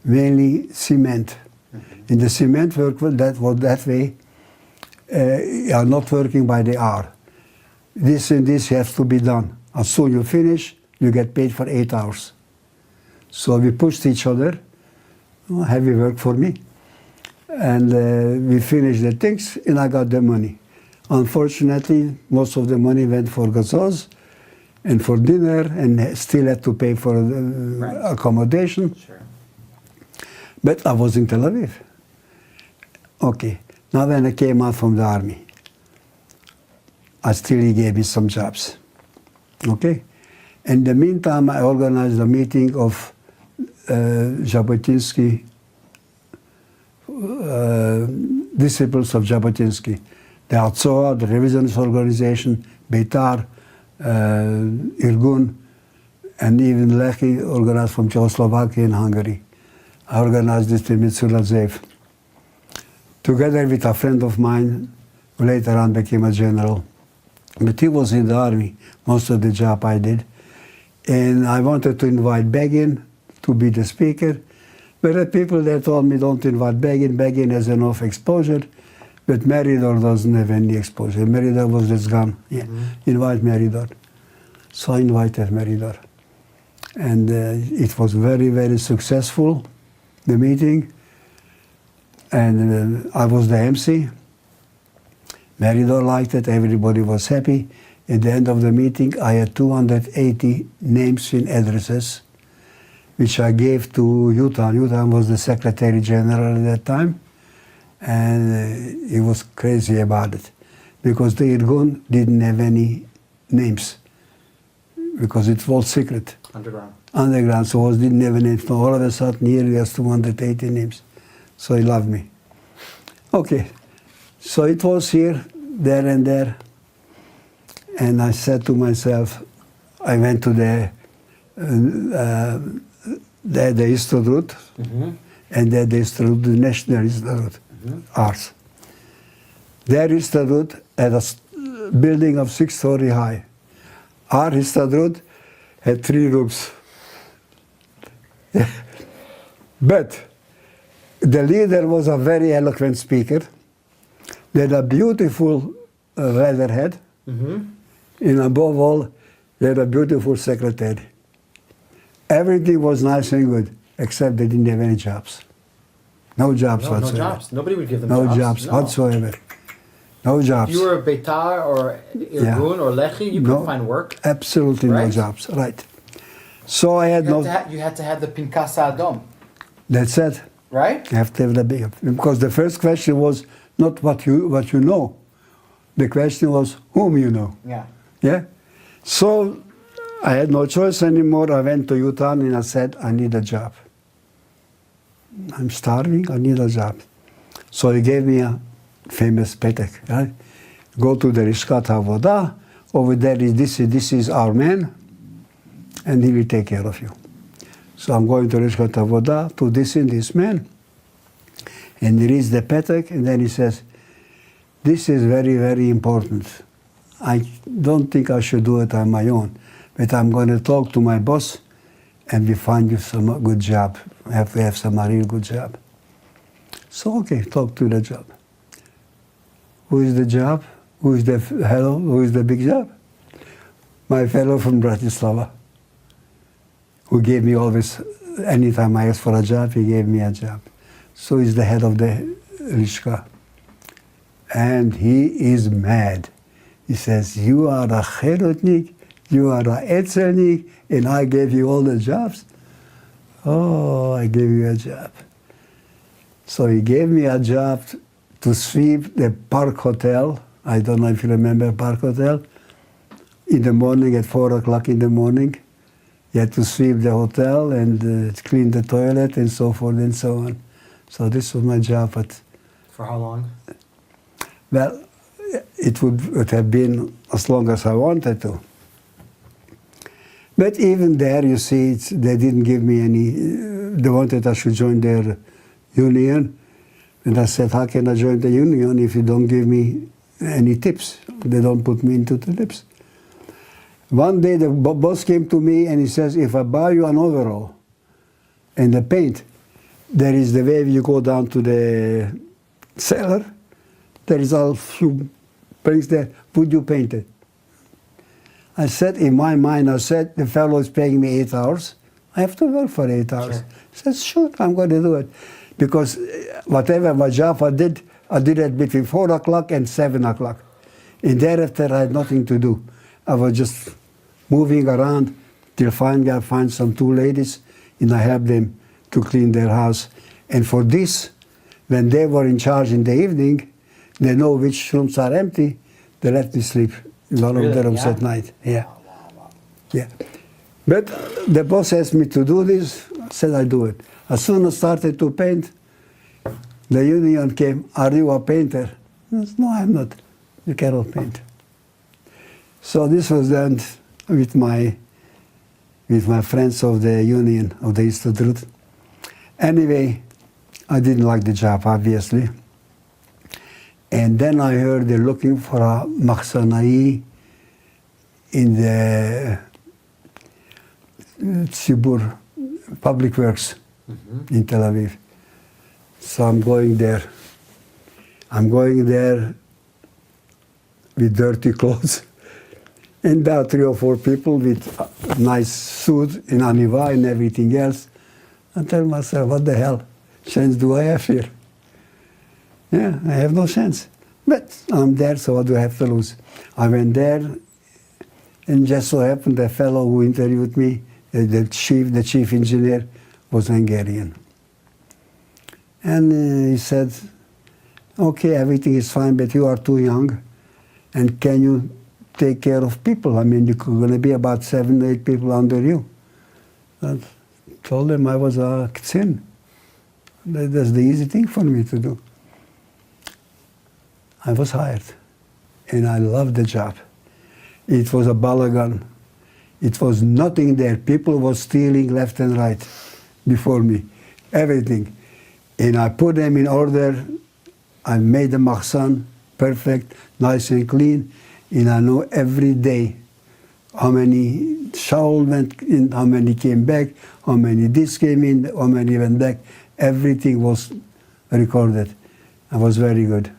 Mainly cement. In the cement work, that was that way. You are not working by the hour. This and this has to be done. As soon as you finish, you get paid for 8 hours. So we pushed each other. Heavy work for me. And we finished the things, and I got the money. Unfortunately, most of the money went for gasoz and for dinner, and still had to pay for accommodation. Sure. But I was in Tel Aviv. Okay. Now when I came out from the army, he gave me some jobs. Okay? In the meantime, I organized a meeting of Jabotinsky, disciples of Jabotinsky. The Atzoa, the revisionist organization, Beitar, Irgun, and even Lechi organized from Czechoslovakia and Hungary. I organized this in Mitsula Zev. Together with a friend of mine, who later on became a general. But he was in the army, most of the job I did. And I wanted to invite Begin to be the speaker. But the people there told me, don't invite Begin. Begin has enough exposure. But Meridor doesn't have any exposure. Meridor was just gone. Yeah. Invite Meridor. So I invited Meridor. And it was very, very successful, the meeting. And I was the MC. Meridor liked it. Everybody was happy. At the end of the meeting, I had 280 names and addresses, which I gave to Yutan. Yutan was the Secretary General at that time. And he was crazy about it, because the Irgun didn't have any names, because it was secret. Underground. Underground, so it didn't have names. So all of a sudden, here he has 280 names. So he loved me. Okay, so it was here, there and there. And I said to myself, I went to the Histadrut, and the Histadrut, the National Histadrut. Ours. Their Histadrut had a building of 6-story high. Our Histadrut had 3 rooms. But the leader was a very eloquent speaker. They had a beautiful leatherhead. And above all, they had a beautiful secretary. Everything was nice and good, except they didn't have any jobs. No jobs whatsoever. No jobs. Nobody would give them no jobs. Jobs whatsoever. No jobs. If you were a Beitar or Irgun or Lechi, you couldn't find work. Absolutely right? no jobs. Right. So I had You had to have the Pinkas Adom. That's it. Right? You have to have the big. Because the first question was not what you know. The question was whom you know. Yeah. Yeah. So I had no choice anymore. I went to Yutan and I said, I need a job. I'm starving, I need a job. So he gave me a famous petek, right? Go to the Rishkat Avodah, over there is this is our man, and he will take care of you. So I'm going to Rishkat Avodah to this man, and he reads the petek, and then he says, this is very, very important. I don't think I should do it on my own, but I'm going to talk to my boss, and we find you some good job. We have to have some real good job. So okay, talk to the job. Who is the job? Who is the fellow? Who is the big job? My fellow from Bratislava, who gave me always, anytime I asked for a job, he gave me a job. So he's the head of the Lishka. And he is mad. He says, you are a Cherotnik, you are a Etzelnik, and I gave you all the jobs? Oh, I gave you a job. So he gave me a job to sweep the Park Hotel. I don't know if you remember Park Hotel. In the morning, at 4 o'clock in the morning, you had to sweep the hotel and clean the toilet and so forth and so on. So this was my job. But for how long? Well, it would have been as long as I wanted to. But even there, you see, they didn't give me any, they wanted I should join their union. And I said, how can I join the union if you don't give me any tips? They don't put me into the tips. One day the boss came to me and he says, if I buy you an overall and the paint, there is the way you go down to the cellar, there is a few paints there, would you paint it? I said, in my mind, I said, the fellow is paying me 8 hours. I have to work for 8 hours. Sure. He says, sure, I'm going to do it. Because whatever my job I did it between 4 o'clock and 7 o'clock. And thereafter, I had nothing to do. I was just moving around till finally I find some two ladies, and I help them to clean their house. And for this, when they were in charge in the evening, they know which rooms are empty. They let me sleep in one of the rooms at night. Yeah. Yeah. But the boss asked me to do this. I said I do it. As soon as I started to paint, the union came, "Are you a painter?" I said, "No, I'm not. You cannot paint." So this was done with my friends of the union, of the Institute. Anyway, I didn't like the job, obviously. And then I heard they're looking for a Mahsanai in the Tzibur Public Works in Tel Aviv. So I'm going there. I'm going there with dirty clothes. And there are 3 or 4 people with a nice suit in Aniva and everything else. I tell myself, what the hell chance do I have here? Yeah, I have no chance. But I'm there, so what do I have to lose? I went there, and just so happened the fellow who interviewed me, the chief engineer, was Hungarian. And he said, "Okay, everything is fine, but you are too young, and can you take care of people? I mean, you're going to be about 7 or 8 people under you." I told him I was a ktzin. That's the easy thing for me to do. I was hired, and I loved the job. It was a balagan. It was nothing there. People were stealing left and right before me, everything. And I put them in order. I made the mahsan perfect, nice and clean, and I know every day how many shawl went in, how many came back, how many this came in, how many went back. Everything was recorded. I was very good.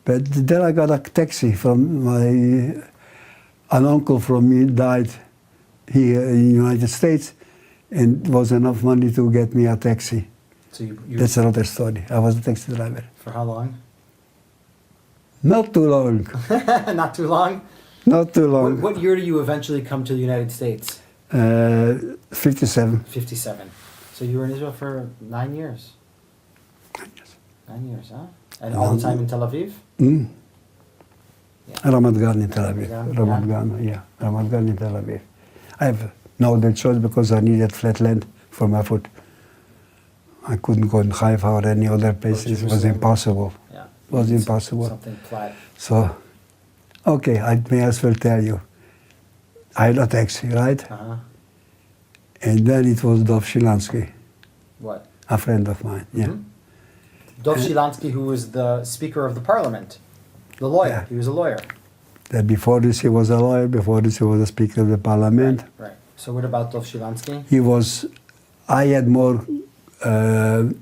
But then I got a taxi from an uncle from me died here in the United States, and it was enough money to get me a taxi. So you That's another story. I was a taxi driver. For how long? Not too long. Not too long? Not too long. What year do you eventually come to the United States? 57. 57. So you were in Israel for 9 years? 9 years, huh? And all the time in Tel Aviv? Mm. Yeah. Ramat Gan in Tel Aviv. Ramat Gan, Ramat Gan, yeah. Ramat Gan in Tel Aviv. I have no other choice because I needed flat land for my food. I couldn't go in Haifa or any other place. It was impossible. Yeah. It was impossible. Something flat. So, okay, I may as well tell you. I had a taxi, right? Uh-huh. And then it was Dov Shilansky, What? a friend of mine, yeah. Mhm. Dov Shilansky, who was the Speaker of the Parliament, the lawyer. Yeah. He was a lawyer. That before this he was a lawyer, before this he was a Speaker of the Parliament. Right. So what about Dov Shilansky? I had more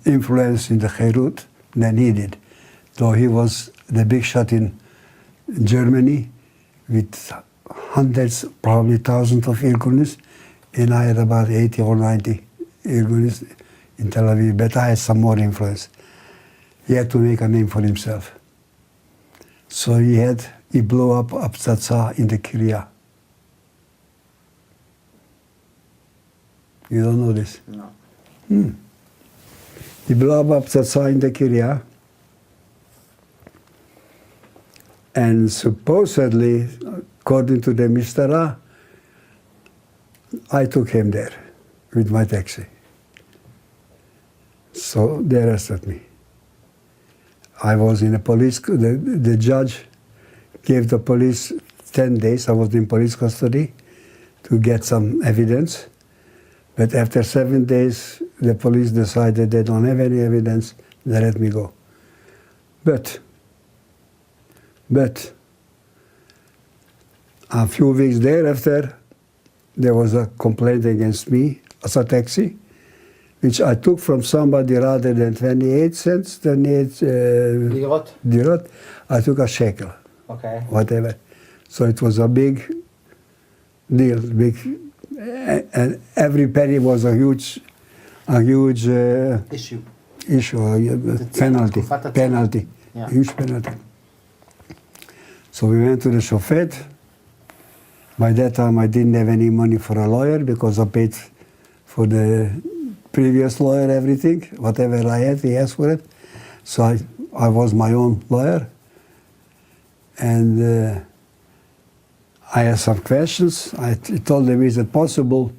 influence in the Beirut than he did. Though he was the big shot in Germany with hundreds, probably thousands of Irgunis, and I had about 80 or 90 Irgunis in Tel Aviv, but I had some more influence. He had to make a name for himself. So he blew up Ptsatsa in the Kiryat. You don't know this? No. He blew up Ptsatsa in the Kiryat. And supposedly, according to the Mistara, I took him there with my taxi. So they arrested me. I was in a police, the judge gave the police 10 days, I was in police custody, to get some evidence. But after 7 days, the police decided they don't have any evidence, they let me go. But a few weeks thereafter, there was a complaint against me as a taxi, which I took from somebody rather than 28 cents, dirot, I took a shekel. Okay. Whatever. So it was a big deal, and every penny was a huge Issue. penalty, Yeah. huge penalty. So we went to the shofet. By that time, I didn't have any money for a lawyer because I paid for the previous lawyer everything. Whatever I had, he asked for it. So I was my own lawyer. And I asked some questions. I told them, is it possible?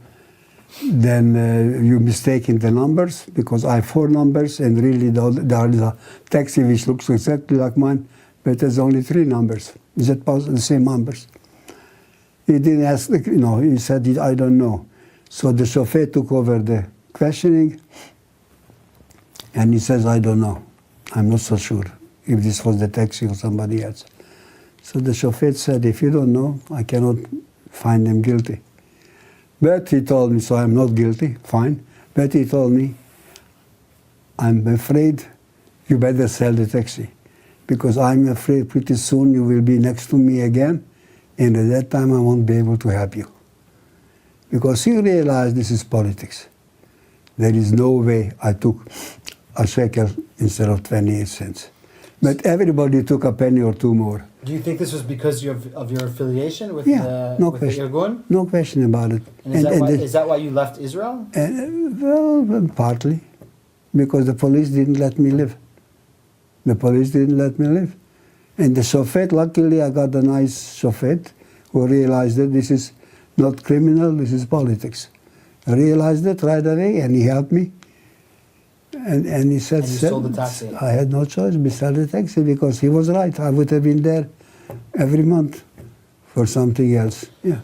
Then you're mistaking the numbers because I have 4 numbers and really there is a taxi which looks exactly like mine, but there's only 3 numbers. Is it possible? The same numbers. He didn't ask, he said, I don't know. So the chauffeur took over the questioning and he says, I don't know. I'm not so sure if this was the taxi or somebody else. So the chauffeur said, if you don't know, I cannot find them guilty. But he told me, so I'm not guilty, fine. But he told me, I'm afraid you better sell the taxi. Because I'm afraid pretty soon you will be next to me again, and at that time I won't be able to help you. Because he realized this is politics. There is no way I took a shekel instead of 28 cents. But everybody took a penny or 2 more. Do you think this was because of your affiliation with Yeah, no question. the Irgun? No question about it. And is that why you left Israel? Well, partly. Because the police didn't let me live. The police didn't let me live. And the shofet, luckily I got a nice shofet who realized that this is not criminal, this is politics. I realized it right away and he helped me. And he said, and you sold the taxi. I had no choice but sell the taxi because he was right. I would have been there every month for something else. Yeah.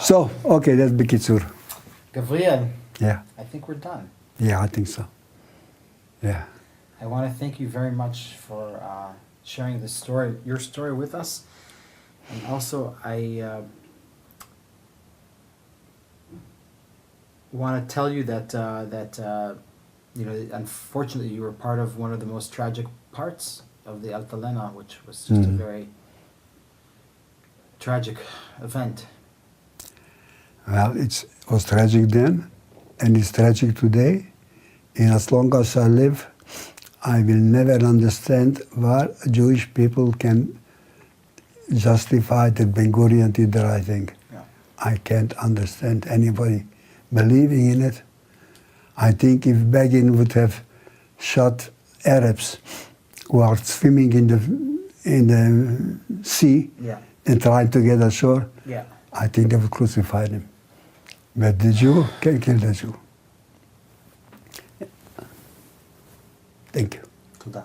So, okay, that's Bikitsur. Gabriel, Yeah. I think we're done. Yeah, I think so. Yeah. I want to thank you very much for sharing this story, your story with us. And also, I want to tell you that unfortunately you were part of one of the most tragic parts of the Altalena, which was just a very tragic event. Well, it was tragic then, and it's tragic today. And as long as I live, I will never understand why Jewish people can justify that Ben Gurion did the right thing. Yeah. I can't understand anybody believing in it. I think if Begin would have shot Arabs who are swimming in the sea Yeah. and trying to get ashore, Yeah. I think they would crucify him. But the Jew can kill the Jew. Thank you. תודה.